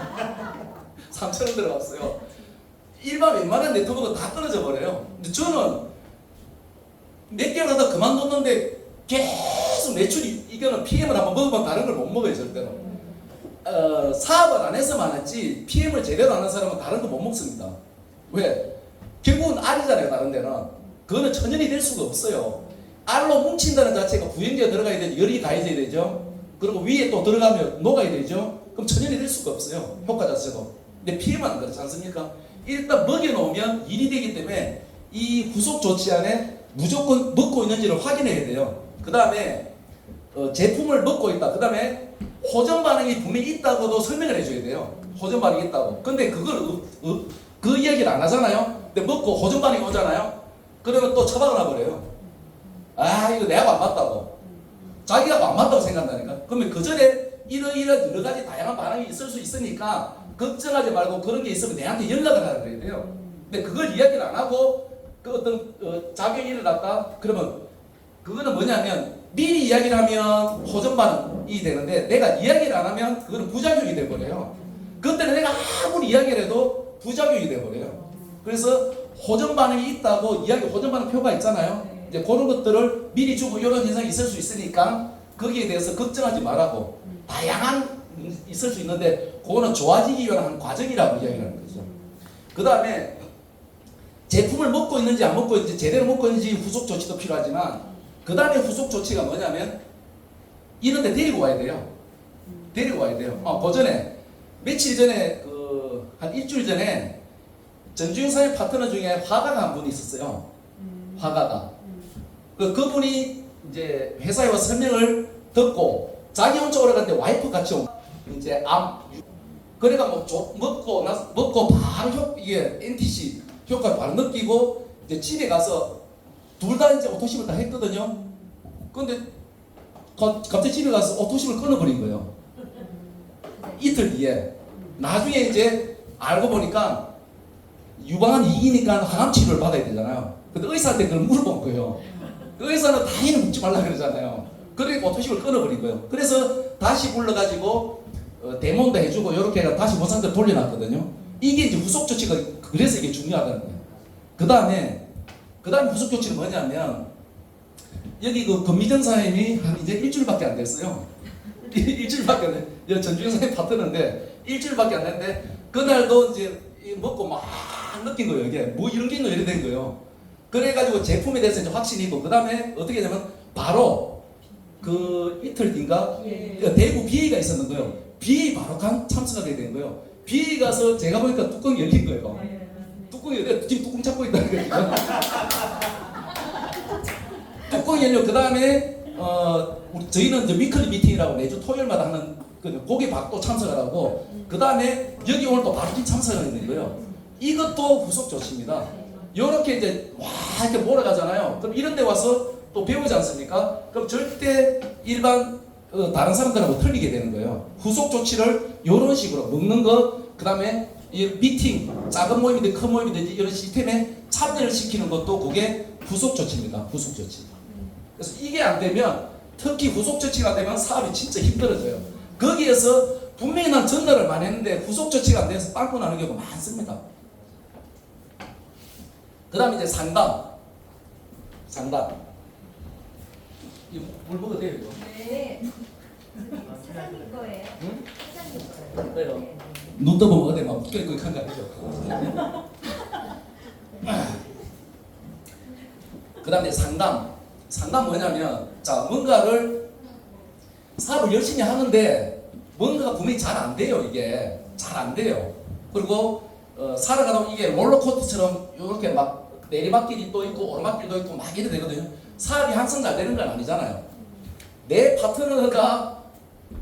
3,000원 들어왔어요. 일반 웬만한 네트워크가 다 끊어져 버려요. 근데 저는 몇 개월 하다 그만뒀는데 계속 매출이 이거는 PM을 한번 먹으면 다른 걸 못 먹어요 절대로. 사업을 안 해서만 했지 PM을 제대로 안 하는 사람은 다른 거 못 먹습니다. 왜? 결국은 R이잖아요. 다른 데는 그거는 천연이 될 수가 없어요. R로 뭉친다는 자체가 부행제가 들어가야 되죠. 열이 가해져야 되죠. 그리고 위에 또 들어가면 녹아야 되죠. 그럼 천연이 될 수가 없어요. 효과 자체도. 근데 PM은 안 그렇지 않습니까? 일단 먹여놓으면 일이 되기 때문에 이 후속 조치 안에 무조건 먹고 있는지를 확인해야 돼요. 그 다음에 제품을 먹고 있다. 그 다음에 호전 반응이 분명히 있다고도 설명을 해줘야 돼요. 호전 반응이 있다고. 근데 그걸 그 이야기를 안 하잖아요. 근데 먹고 호전 반응이 오잖아요. 그러면 또 처박아 놔버려요. 이거 내하고 안 맞다고. 자기하고 안 맞다고 생각한다니까. 그러면 그 전에 이러이러한 여러 가지 다양한 반응이 있을 수 있으니까 걱정하지 말고 그런 게 있으면 내한테 연락을 하라 그래야 돼요. 근데 그걸 이야기를 안 하고 그 어떤 작용이 일어났다? 그러면 그거는 뭐냐면 미리 이야기를 하면 호전 반응이 되는데 내가 이야기를 안 하면 그거는 부작용이 돼버려요. 그때는 내가 아무리 이야기를 해도 부작용이 돼버려요. 그래서 호전 반응이 있다고 호전 반응 표가 있잖아요. 이제 그런 것들을 미리 주고 이런 현상이 있을 수 있으니까 거기에 대해서 걱정하지 말라고. 다양한 있을 수 있는데 그거는 좋아지기 위한 한 과정이라고 이야기하는 거죠. 그 다음에 제품을 먹고 있는지 안 먹고 있는지 제대로 먹고 있는지 후속 조치도 필요하지만 그 다음에 후속 조치가 뭐냐면 이런 데 데리고 와야 돼요. 데리고 와야 돼요. 그 전에 며칠 전에 한 일주일 전에 전주영 사회 파트너 중에 화가가 한 분이 있었어요. 화가가. 그분이 이제 회사에 와서 설명을 듣고 자기 온 쪽으로 갔는데 와이프 같이 온 이제 그러니까 먹고 바로 이게 NTC 효과를 바로 느끼고 이제 집에 가서 둘 다 이제 오토십을 다 했거든요. 근데 갑자기 집에 가서 오토십을 끊어버린 거예요. 이틀 뒤에. 나중에 이제 알고 보니까 유방암 2기니까 항암 치료를 받아야 되잖아요. 근데 의사한테 그걸 물어본 거예요. 그 의사는 다이는 먹지 말라 그러잖아요. 그러니까 오토십을 끊어버린 거예요. 그래서 다시 불러가지고 데몬도 해주고 이렇게 해서 다시 원상태로 돌려놨거든요. 이게 이제 후속 조치가 그래서 이게 중요하다는 거예요. 그 다음에 후속 조치는 뭐냐면 여기 그 권미정 사장님이 한 이제 일주일밖에 안 됐어요. 일주일밖에 안 돼. 전주영 사장님 파트너인데 일주일밖에 안 됐는데 그날도 이제 먹고 막 느낀 거예요. 이게 뭐 이런 게 있노 이래 된 거예요. 그래가지고 제품에 대해서 이제 확신이 있고 그 다음에 어떻게 되냐면 바로 그 이틀 뒤인가 대구 BA가 있었는 거예요. BA 바로 참석하게 된 거예요. BA 가서 제가 보니까 뚜껑이 열린 거예요. 뚜껑이 열려 지금 뚜껑 잡고 있다는 거예요. 뚜껑이 열려 그 다음에 저희는 이제 위클리 미팅이라고 매주 토요일마다 하는 거기 또 참석하라고 그 다음에 여기 오늘 또 바로 참석을 했는 거예요. 이것도 후속 조치입니다. 요렇게 이제 와 이렇게 몰아가잖아요. 그럼 이런 데 와서 또 배우지 않습니까? 그럼 절대 일반 다른 사람들하고 틀리게 되는 거예요. 후속 조치를 이런 식으로 먹는 것, 그 다음에 이 미팅, 작은 모임이든 큰 모임이든 이런 시스템에 참여를 시키는 것도 그게 후속 조치입니다. 후속 조치. 그래서 이게 안 되면 특히 후속 조치가 안 되면 사업이 진짜 힘들어져요. 거기에서 분명히 난 전달을 많이 했는데 후속 조치가 안 돼서 빵꾸 나는 경우가 많습니다. 그 다음에 이제 상담. 물 먹어도 돼요, 이거? 네. 사장님 거예요. 응? 사장님 거예요. 왜요? 눈 떠보면 어디 막 웃겨있고 한거 아니죠? 그 다음에 상담 뭐냐면 자 뭔가를 사업을 열심히 하는데 뭔가가 분명히 잘 안 돼요. 이게 잘 안 돼요. 그리고 살아가다 보면 이게 롤러코스터처럼 이렇게 막 내리막길이 또 있고 오르막길도 있고 막 이래 되거든요. 사업이 항상 잘 되는 건 아니잖아요. 내 파트너가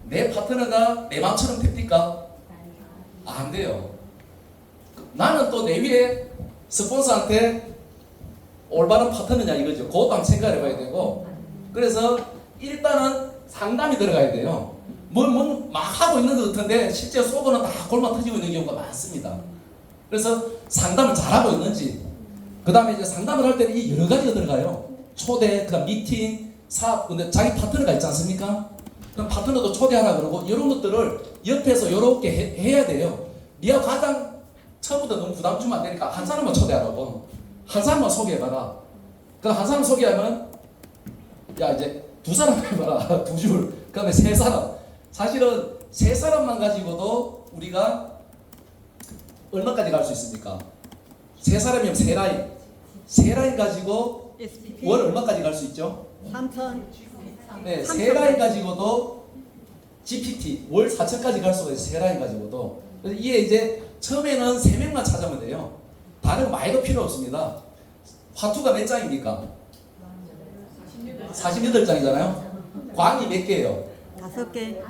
내 마음처럼 됩니까? 안 돼요. 나는 또 내 위에 스폰서한테 올바른 파트너냐 이거죠. 그것도 한번 생각해 봐야 되고 그래서 일단은 상담이 들어가야 돼요. 막 하고 있는 것 같은데 실제 속으로는 다 골마 터지고 있는 경우가 많습니다. 그래서 상담을 잘하고 있는지 그 다음에 이제 상담을 할 때는 이 여러 가지가 들어가요. 초대, 그다음 미팅, 사업, 근데 자기 파트너가 있지 않습니까? 그럼 파트너도 초대하라 그러고 이런 것들을 옆에서 이렇게 해야 돼요. 네가 가장 처음부터 너무 부담 주면 안 되니까 한 사람만 초대하라고. 한 사람만 소개해봐라. 그럼 한 사람 소개하면 야 이제 두 사람 해봐라. 두 줄. 그 다음에 세 사람. 사실은 세 사람만 가지고도 우리가 얼마까지 갈 수 있습니까? 세 사람이면 세 라인. 세 라인 가지고 SPP 월 얼마까지 갈 수 있죠? 3천. 네, 세 라인 가지고도 GPT 월 4천까지 갈 수가 있어요. 세 라인 가지고도. 그래서 이게 이제 처음에는 3명만 찾으면 돼요. 다른 거 많이도 필요 없습니다. 화투가 몇 장입니까? 48장이잖아요. 광이 몇 개예요? 5개.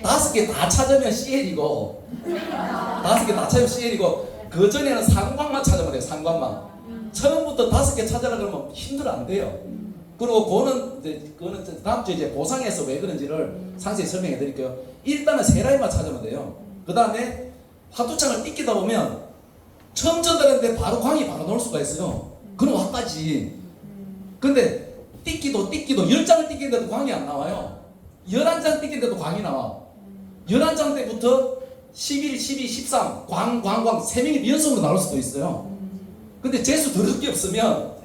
5개 다 찾으면 CL이고 5개 다 찾으면 CL이고 그 전에는 상광만 찾으면 돼요. 상광만. 처음부터 5개 찾으라 그러면 힘들어 안 돼요. 그리고 그거는 다음 주에 이제 보상해서 왜 그런지를 상세히 설명해 드릴게요. 일단은 세 라인만 찾으면 돼요. 그 다음에 화투창을 띠끼다 보면 처음 전달했는데 바로 광이 바로 나올 수가 있어요. 그럼 와까지. 근데 띠끼도 10장을 띠끼는데도 광이 안 나와요. 11장 띠끼는데도 광이 나와. 11장 때부터 11, 12, 13 광 3명이 연속으로 나올 수도 있어요. 근데 재수 더럽게 없으면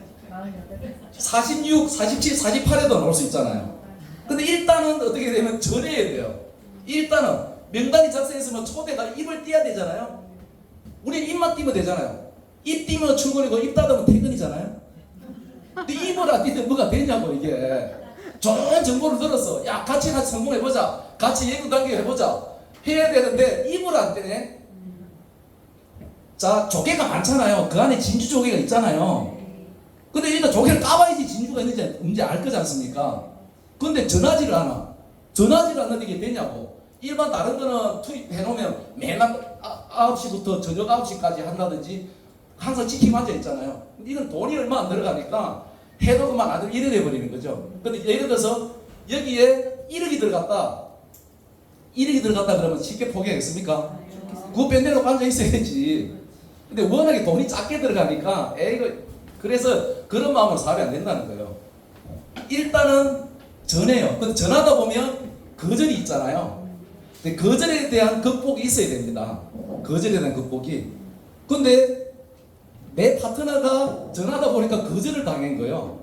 46, 47, 48에도 나올 수 있잖아요. 근데 일단은 어떻게 되면 전해야 돼요. 일단은 명단이 작성했으면 초대가 입을 띄어야 되잖아요. 우리 입만 띄면 되잖아요. 입 띄면 출근이고 입 닫으면 퇴근이잖아요. 근데 입을 안 띄면 뭐가 되냐고 이게. 좋은 정보를 들었어. 야 같이 성공해보자. 같이 예금관계 해보자. 해야 되는데 입을 안 떼네. 자 조개가 많잖아요. 그 안에 진주 조개가 있잖아요. 근데 일단 조개를 까봐야지 진주가 있는지 알 거지 않습니까? 근데 전하지를 않아. 전하지를 않는데 이게 되냐고. 일반 다른 거는 투입해 놓으면 매일 9시부터 저녁 9시까지 한다든지 항상 지키고 앉아 있잖아요. 근데 이건 돈이 얼마 안 들어가니까 해도 그만 안 되면 이래 돼버리는 거죠. 근데 예를 들어서 여기에 1억이 들어갔다. 1억이 들어갔다 그러면 쉽게 포기하겠습니까? 그거 빼내놓고 앉아 있어야지. 근데 워낙에 돈이 작게 들어가니까 이거 그래서 그런 마음으로 사업이 안 된다는 거예요. 일단은 전해요. 근데 전하다 보면 거절이 있잖아요. 근데 거절에 대한 극복이 있어야 됩니다. 거절에 대한 극복이. 근데 내 파트너가 전하다 보니까 거절을 당한 거예요.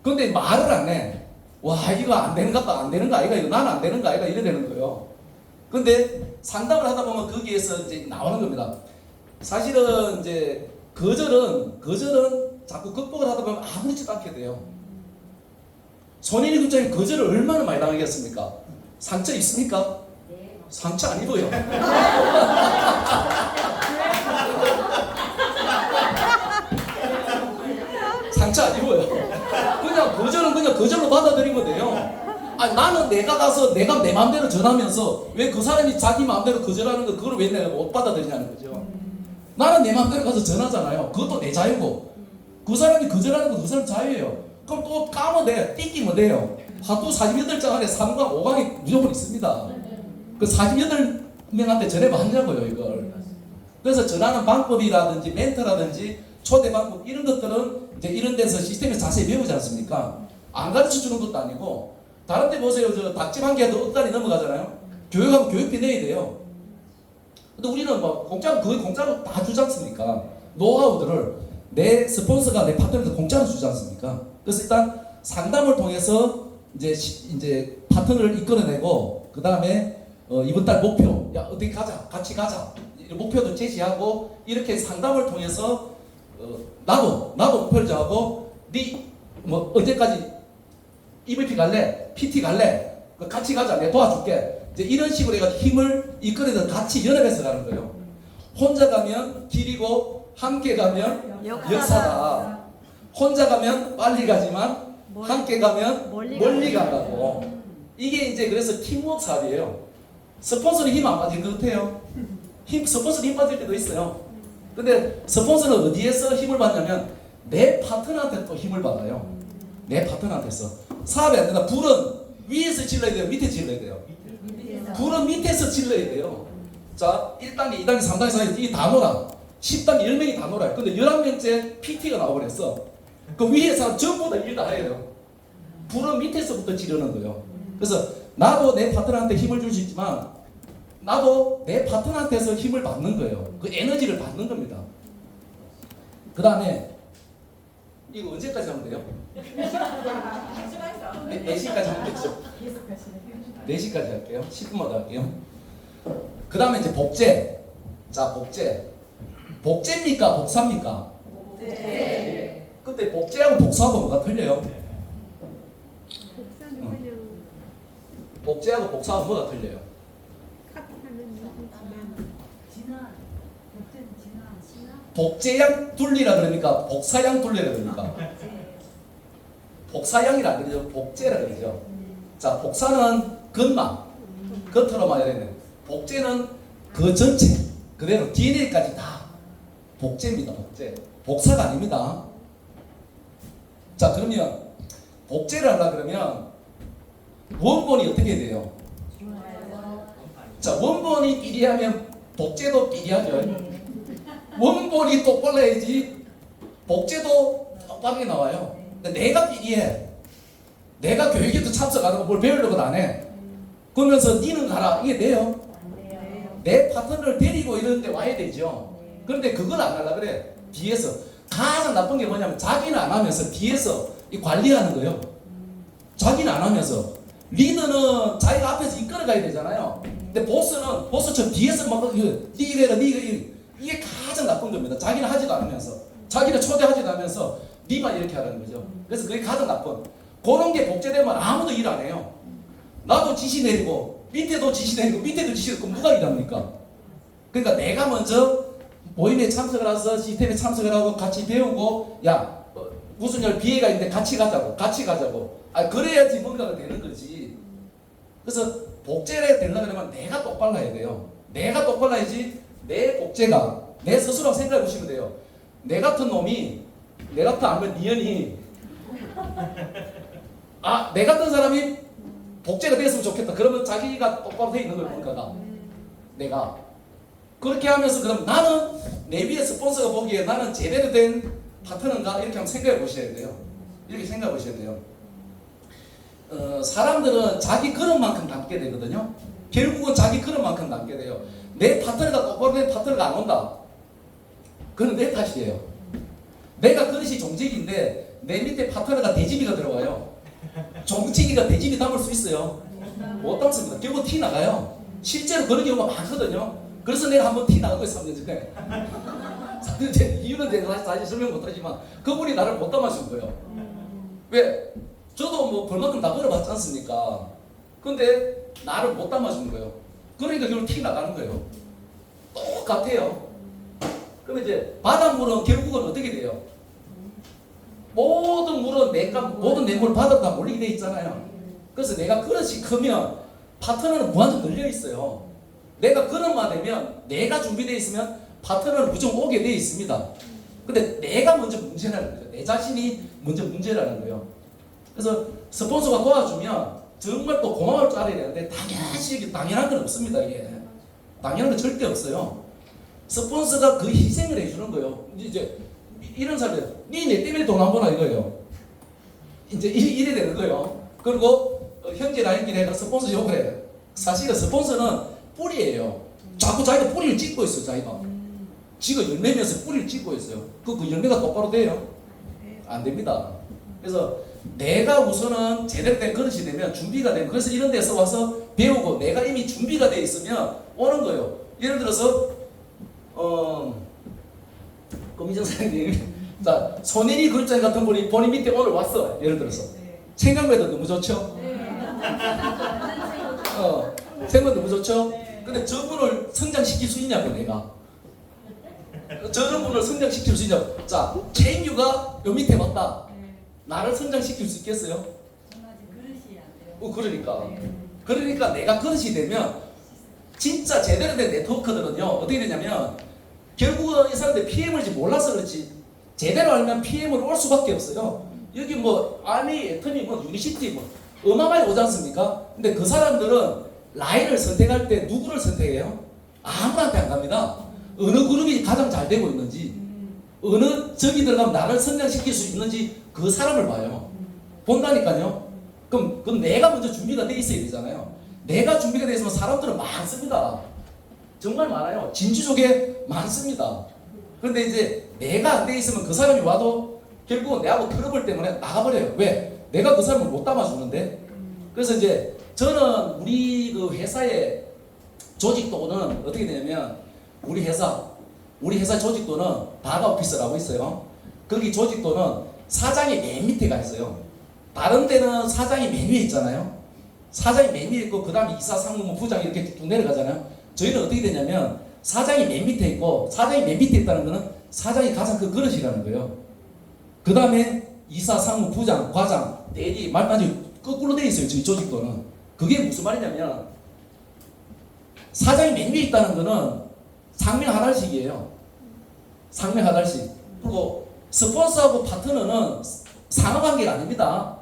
근데 말을 안 해. 와, 이거 안 되는 것 같다. 안 되는 거 아이가? 이거 난 안 되는 거 아이가? 이래 되는 거예요. 근데 상담을 하다 보면 거기에서 이제 나오는 겁니다. 사실은 이제 거절은 자꾸 극복을 하다 보면 아무렇지도 않게 돼요. 손인이 국장이 거절을 얼마나 많이 당하겠습니까? 상처 있습니까? 상처 안 입어요. 상처 안 입어요. 그냥 거절은 그냥 거절로 받아들이면 돼요. 아니, 나는 내가 가서 내가 내 마음대로 전하면서 왜 그 사람이 자기 마음대로 거절하는 거 그걸 왜 내가 못 받아들이냐는 거죠. 나는 내 마음대로 가서 전하잖아요. 그것도 내 자유고 그 사람이 거절하는 건 그 사람 자유예요. 그럼 또 까면 돼, 삐끼면 돼요. 하도 48장 안에 3강 5강이 무조건 있습니다. 그 48명한테 전해봐 하냐고요 이걸. 그래서 전하는 방법이라든지 멘트라든지 초대 방법 이런 것들은 이제 이런 데서 시스템에서 자세히 배우지 않습니까? 안 가르쳐 주는 것도 아니고. 다른 데 보세요. 저 닭집 한 개도 억달이 넘어가잖아요. 교육하면 교육비 내야 돼요. 근데 우리는 뭐 공짜로 거의 공짜로 다 주지 않습니까? 노하우들을 내 스폰서가 내 파트너한테 공짜로 주지 않습니까? 그래서 일단 상담을 통해서 이제 파트너를 이끌어내고 그 다음에 이번 달 목표, 야 어디 가자, 같이 가자 목표도 제시하고 이렇게 상담을 통해서 나도 목표를 정하고 네 뭐 언제까지 EVP 갈래? PT 갈래? 같이 가자. 내가 도와줄게. 이제 이런 식으로 해가지고 힘을 이끌어서 같이 연합해서 가는 거예요. 혼자 가면 길이고 함께 가면 역사다. 혼자 가면 빨리 가지만 함께 가면 멀리 간다고. 이게 이제 그래서 팀워크 사업이에요. 스폰서는 힘 안 빠질 것 같아요. 스폰서는 힘 빠질 때도 있어요. 근데 스폰서는 어디에서 힘을 받냐면 내 파트너한테 또 힘을 받아요. 내 파트너한테서. 사업이 안 된다. 불은 위에서 질러야 돼요? 밑에 질러야 돼요? 불은 밑에서 질러야 돼요. 자, 1단계, 2단계, 3단계, 4단계 이게 다 놀아. 10단계 10명이 다 놀아요. 근데 11명째 PT가 나와버렸어. 그 위에 사람 전부 다 일 다 해요. 불은 밑에서부터 지르는 거예요. 그래서 나도 내 파트너한테 힘을 줄 수 있지만 나도 내 파트너한테서 힘을 받는 거예요. 그 에너지를 받는 겁니다. 그 다음에 이거 언제까지 하면 돼요? 4시까지 하면 되죠. 4시까지 할게요. 10분마다 할게요. 그 다음에 이제 복제. 자, 복제. 복제입니까? 복사입니까? 복제. 근데 복제하고 복사하고 뭐가 틀려요? 복제하고 복사하고 뭐가 틀려요? 복제양 둘리라 그러니까 복사양 둘리라 그러니까 복사양이라 안 그러죠. 복제라 그러죠. 자, 복사는 겉만 겉으로 말해야 되는 복제는 그 전체 그대로 DNA까지 다 복제입니다. 복제. 복사가 아닙니다. 자, 그러면 복제를 하려 그러면 원본이 어떻게 돼요? 자, 원본이 삐리하면 복제도 삐리하죠. 원본이 똑바로야지 복제도 똑바르게 나와요. 근데 내가 삐리해. 내가 교육에도 참석 안 하고 뭘 배우려고 안 해. 그러면서 니는 가라. 이게 돼요? 내 파트너를 데리고 이런 데 와야 되죠. 그런데 그걸 안 하려 그래. 뒤에서. 가장 나쁜 게 뭐냐면 자기는 안 하면서 뒤에서 관리하는 거예요. 자기는 안 하면서. 리더는 자기가 앞에서 이끌어가야 되잖아요. 근데 보스처럼 뒤에서 막 니 이래라 니 이래. 이게 가장 나쁜 겁니다. 자기는 하지도 않으면서 자기는 초대하지도 않으면서 니만 이렇게 하라는 거죠. 그래서 그게 가장 나쁜. 그런 게 복제되면 아무도 일 안 해요. 나도 지시 내리고 밑에도 지시 내리고 밑에도 지시 내리고 누가 일합니까? 그러니까 내가 먼저 모임에 참석을 해서 시스템에 참석을 하고 같이 배우고 야 무슨 열 비회가 있는데 같이 가자고. 아, 그래야지 뭔가가 되는 거지. 그래서 복제를 되려고 하면 내가 똑바라야 돼요. 내가 똑바라야지 내 복제가 내 스스로 생각해 보시면 돼요. 내 같은 놈이 내 같은 아니면 니은이 내 같은 사람이 복제가 됐으면 좋겠다. 그러면 자기가 똑바로 돼 있는 거예요. 뭔가가 내가 그렇게 하면서 그럼 나는 내 위에 스폰서가 보기에 나는 제대로 된 파트너인가 이렇게 한번 생각해 보셔야 돼요. 이렇게 생각해 보셔야 돼요. 사람들은 자기 그릇만큼 담게 되거든요. 결국은 자기 그릇만큼 담게 돼요. 내 파트너가 똑바로 된 파트너가 안 온다. 그건 내 탓이에요. 내가 그릇이 종직인데 내 밑에 파트너가 대집이가 들어와요. 종직이가 대집이 담을 수 있어요? 못 담습니다. 결국 티 나가요. 실제로 그런 경우가 많거든요. 그래서 내가 한번 티 나가고 있었는데 이유는 제가 사실 설명 못하지만 그분이 나를 못 담아준 거예요. 왜? 저도 뭐 벌만큼 다 걸어봤지 않습니까? 근데 나를 못 담아주는 거예요. 그러니까 결국 티 나가는 거예요. 똑같아요. 그럼 이제 바닷물은 결국은 어떻게 돼요? 모든 물은 모든 내물 바닥에 몰리게 돼 있잖아요. 그래서 내가 그릇이 크면 파트너는 무한정 늘려 있어요. 내가 그릇만 되면 내가 준비되어 있으면 파트너는 무조건 오게 되어 있습니다. 근데 내가 먼저 문제라는 거죠. 내 자신이 먼저 문제라는 거예요. 그래서 스폰서가 도와주면 정말 또 고마울 줄 알아야 되는데 당연한 건 없습니다. 이게 당연한 건 절대 없어요. 스폰서가 그 희생을 해주는 거예요. 이제 이런 사람들, 니 때문에 돈 안 버나 이거예요. 이제 이래 되는 거예요. 그리고 형제 나이끼리 해가 스폰서 욕을 해요. 사실은 스폰서는 뿌리예요. 자꾸 자기가 뿌리를 찍고 있어요. 자기가 지가 열매면서 뿌리를 찍고 있어요. 그 열매가 똑바로 돼요? 안 됩니다. 그래서 내가 우선은 제대로 된 그릇이 되면 준비가 되면 그래서 이런 데서 와서 배우고 내가 이미 준비가 돼 있으면 오는 거예요. 예를 들어서 고민정 사장님 자 손혜리 그룹장 같은 분이 본인 밑에 오늘 왔어. 예를 들어서 생각만 해도 너무 좋죠? 생각만 너무 좋죠? 근데 저분을 성장시킬 수 있냐고 내가 저런 분을 성장시킬 수 있냐고. 자 KMU가 요 밑에 왔다. 나를 성장시킬 수 있겠어요? 그러니까 내가 그릇이 되면 진짜 제대로 된 네트워크들은요 어떻게 되냐면 결국은 이 사람들 PM을지 몰라서 그렇지 제대로 알면 PM으로 올 수밖에 없어요. 여기 뭐 아미, 애터미, 뭐 유니시티 뭐 어마어마하게 오지 않습니까? 근데 그 사람들은 라인을 선택할 때 누구를 선택해요? 아무한테 안 갑니다. 어느 그룹이 가장 잘 되고 있는지 어느 적이 들어가면 나를 성장시킬 수 있는지 그 사람을 봐요. 본다니까요. 그럼 내가 먼저 준비가 돼 있어야 되잖아요. 내가 준비가 돼 있으면 사람들은 많습니다. 정말 많아요. 진주족에 많습니다. 그런데 이제 내가 안 돼 있으면 그 사람이 와도 결국은 내하고 트러블 때문에 나가버려요. 왜? 내가 그 사람을 못 담아주는데. 그래서 이제 저는 우리 그 회사의 조직도는 어떻게 되냐면 우리 회사 조직도는 바가오피스라고 있어요. 거기 조직도는 사장이 맨 밑에 가 있어요. 다른 데는 사장이 맨 위에 있잖아요. 사장이 맨 위에 있고 그 다음에 이사, 상무부, 부장 이렇게 쭉 내려가잖아요. 저희는 어떻게 되냐면 사장이 맨 밑에 있고 사장이 맨 밑에 있다는 거는 사장이 가장 그 그릇이라는 거예요. 그 다음에 이사, 상무, 부장, 과장, 대리 말까지 거꾸로 돼 있어요. 저희 조직도는. 그게 무슨 말이냐면 사장이 맨 위에 있다는 거는 상명하달식이에요. 상명하달식. 그리고 스폰서하고 파트너는 상호관계가 아닙니다.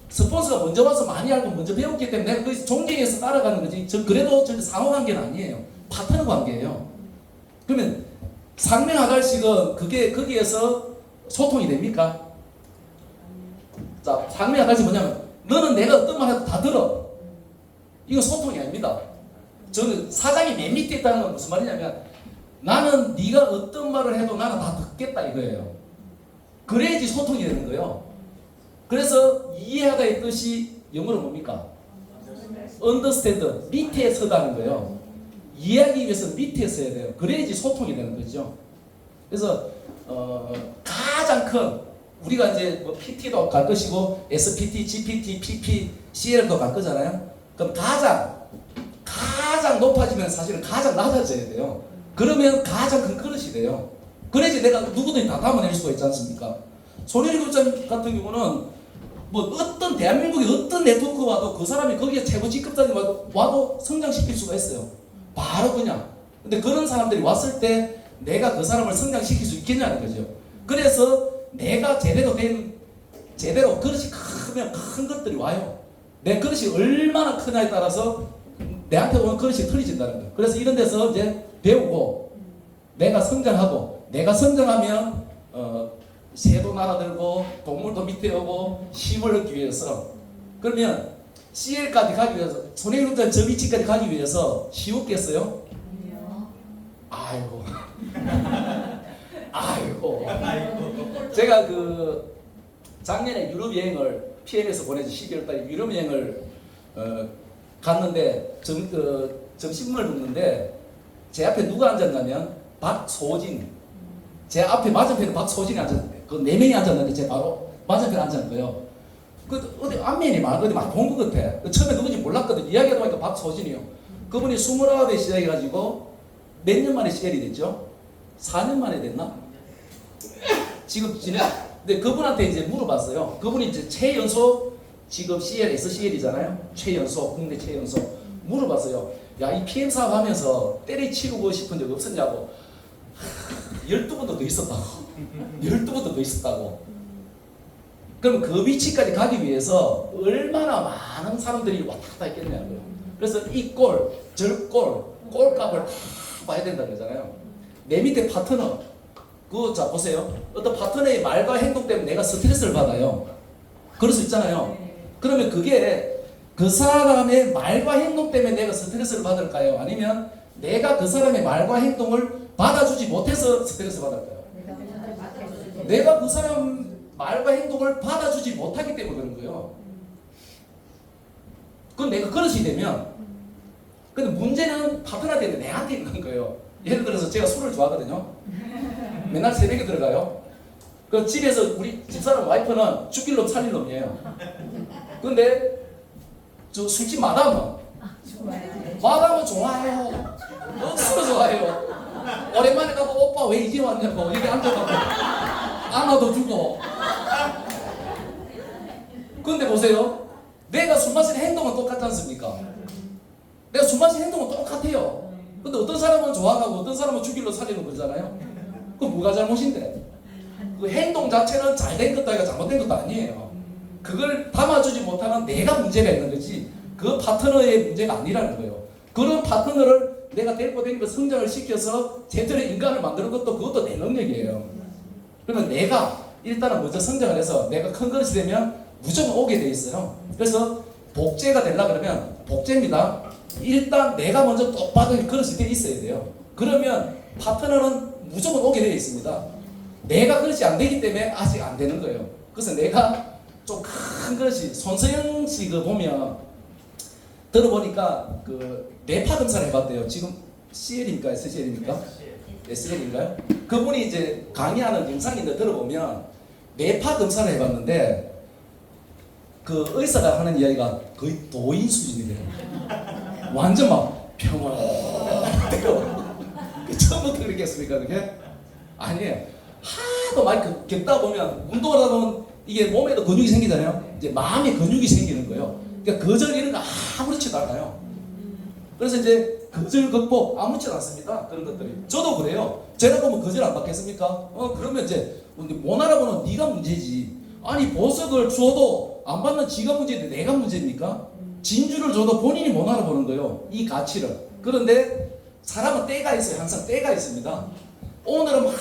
스폰서가 먼저 와서 많이 알고 먼저 배웠기 때문에 내가 그 존경해서 따라가는 거지. 그래도 저는 상호관계는 아니에요. 파트너 관계예요. 그러면 상명하달식은 그게 거기에서 소통이 됩니까? 자, 상명하달식 뭐냐면 너는 내가 어떤 말 해도 다 들어. 이거 소통이 아닙니다. 저는 사장이 맨 밑에 있다는 건 무슨 말이냐면 나는 네가 어떤 말을 해도 나는 다 듣겠다 이거예요. 그래야지 소통이 되는 거예요. 그래서 이해하다의 뜻이 영어로 뭡니까? understand, 밑에 서다는 거예요. 이해하기 위해서 밑에 서야 돼요. 그래야지 소통이 되는 거죠. 그래서 가장 큰 우리가 이제 뭐 PT도 갈 것이고 SPT, GPT, PP, CL도 갈 거잖아요. 그럼 가장 높아지면 사실은 가장 낮아져야 돼요. 그러면 가장 큰 그릇이 돼요. 그래야지 내가 누구든지 다 담아낼 수가 있지 않습니까? 손혜리 교장 같은 경우는 뭐 어떤 대한민국의 어떤 네트워크 와도 그 사람이 거기에 최고 직급자들이 와도 성장시킬 수가 있어요. 바로 그냥. 근데 그런 사람들이 왔을 때 내가 그 사람을 성장시킬 수 있겠냐는 거죠. 그래서 내가 제대로 그릇이 크면 큰 것들이 와요. 내 그릇이 얼마나 크냐에 따라서 내한테 오는 그릇이 틀려진다는 거예요. 그래서 이런 데서 이제 배우고 내가 성장하고 내가 성장하면 새도 날아들고 동물도 밑에 오고 힘을 얻기 위해서 그러면 CL까지 가기 위해서 손해율자 저 위치까지 가기 위해서 쉬웠겠어요? 아이고 아이고 제가 그 작년에 유럽 여행을 PM에서 보내서 12월 달에 유럽 여행을 갔는데 점심을 먹는데 제 앞에 누가 앉았냐면 박소진 제 앞에 맞은편에 박소진이 앉았는데 그 4명이 앉았는데 제 바로 맞은편에 앉은 거예요. 그 어디 안면이 어디 많이 본 것 같아. 처음에 누군지 몰랐거든. 이야기하다 보니까 박소진이요. 그분이 29에 시작해가지고 몇 년 만에 CL이 됐죠? 4년 만에 됐나? 지금 근데 그분한테 이제 물어봤어요. 그분이 이제 최연소 지금 CL, SCL이잖아요. 최연소, 국내 최연소. 물어봤어요. 야, 이 PM 사업 하면서 때려치우고 싶은 적 없었냐고. 12번도 더 있었다고. 12번도 더 있었다고. 그럼 그 위치까지 가기 위해서 얼마나 많은 사람들이 왔다 갔다 했겠냐고요. 그래서 이 꼴, 저 꼴, 꼴값을 다 봐야 된다는 거잖아요. 내 밑에 파트너, 그거 자 보세요. 어떤 파트너의 말과 행동 때문에 내가 스트레스를 받아요. 그럴 수 있잖아요. 그러면 그게 그 사람의 말과 행동 때문에 내가 스트레스를 받을까요? 아니면 내가 그 사람의 말과 행동을 받아주지 못해서 스트레스 받을까요? 내가 그 사람 말과 행동을 받아주지 못하기 때문에 그런 거예요. 그건 내가 그릇이 되면 근데 문제는 파트너한테 내한테 있는 거예요. 예를 들어서 제가 술을 좋아하거든요. 맨날 새벽에 들어가요. 그 집에서 우리 집사람 와이프는 죽일 놈 살릴 놈이에요. 근데 저 술집 마담은 좋아해요. 너무 좋아해요. 오랜만에 가고 오빠 왜 이제 왔냐고 여기 앉아가고 안아도 주고. 근데 보세요. 내가 술 마시는 행동은 똑같지 않습니까? 내가 술 마시는 행동은 똑같아요. 근데 어떤 사람은 좋아하고 어떤 사람은 죽일로 살리는 거잖아요. 그럼 뭐가 잘못인데? 그 행동 자체는 잘된 것도 아니고 잘못된 것도 아니에요. 그걸 담아주지 못하는 내가 문제가 있는 거지 그 파트너의 문제가 아니라는 거예요. 그런 파트너를 내가 데리고 다니고 성장을 시켜서 제대로 인간을 만드는 그것도 내 능력이에요. 그러면 내가 일단은 먼저 성장을 해서 내가 큰 그릇이 되면 무조건 오게 돼 있어요. 그래서 복제가 되려고 그러면 복제입니다. 일단 내가 먼저 똑바로 그릇이 돼 있어야 돼요. 그러면 파트너는 무조건 오게 되어 있습니다. 내가 그릇이 안 되기 때문에 아직 안 되는 거예요. 그래서 내가 좀 큰 그릇이 손서영 씨 그 보면 들어보니까 그 뇌파 검사를 해봤대요. 지금 CL입니까? SCL입니까? SL인가요? 그분이 이제 강의하는 영상인데 들어보면 뇌파 검사를 해봤는데 그 의사가 하는 이야기가 거의 도인 수준이 돼요. 완전 막 평온해요. 처음부터 그랬겠습니까? 그게? 아니에요. 하도 많이 겪다 보면 운동을 하다 보면 이게 몸에도 근육이 생기잖아요. 이제 마음에 근육이 생기는 거예요. 그러니까 거절 이런 거 아무렇지도 않아요. 그래서 이제 거절 극복 아무렇지도 않습니다. 그런 것들이. 저도 그래요. 제가 보면 거절 안 받겠습니까? 그러면 이제 못 알아보는 네가 문제지. 아니 보석을 줘도 안 받는 지가 문제인데 내가 문제입니까? 진주를 줘도 본인이 못 알아보는 거예요. 이 가치를. 그런데 사람은 때가 있어요. 항상 때가 있습니다. 오늘은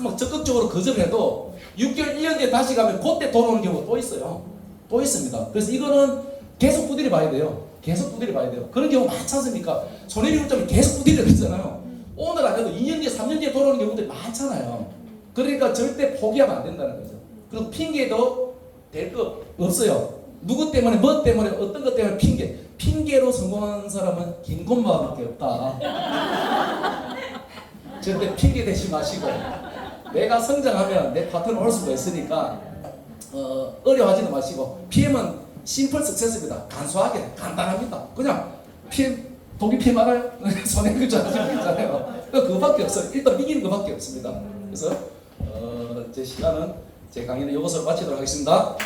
막 적극적으로 거절해도 6개월, 1년 뒤에 다시 가면 그때 돌아오는 경우가 또 있어요. 또 있습니다. 그래서 이거는 계속 두드려 봐야 돼요. 계속 두드려 봐야 돼요. 그런 경우 많지 않습니까? 손해비율점이 계속 두드려 그러잖아요. 오늘 안 해도 2년 뒤에, 3년 뒤에 돌아오는 경우들이 많잖아요. 그러니까 절대 포기하면 안 된다는 거죠. 그리고 핑계도 될 거 없어요. 누구 때문에, 뭐 때문에, 어떤 것 때문에 핑계로 성공한 사람은 김건모밖에 없다. 절대 핑계 대지 마시고 내가 성장하면 내 파트너 올 수가 있으니까 어려워하지는 마시고 PM은 심플 석세스입니다. 간소하게 간단합니다. 그냥 PM 독일 PM 알아요? 손해글자 하시면 있잖아요. 그거밖에 없어요. 일단 이기는 것밖에 없습니다. 그래서 제 시간은 제 강의는 이것으로 마치도록 하겠습니다.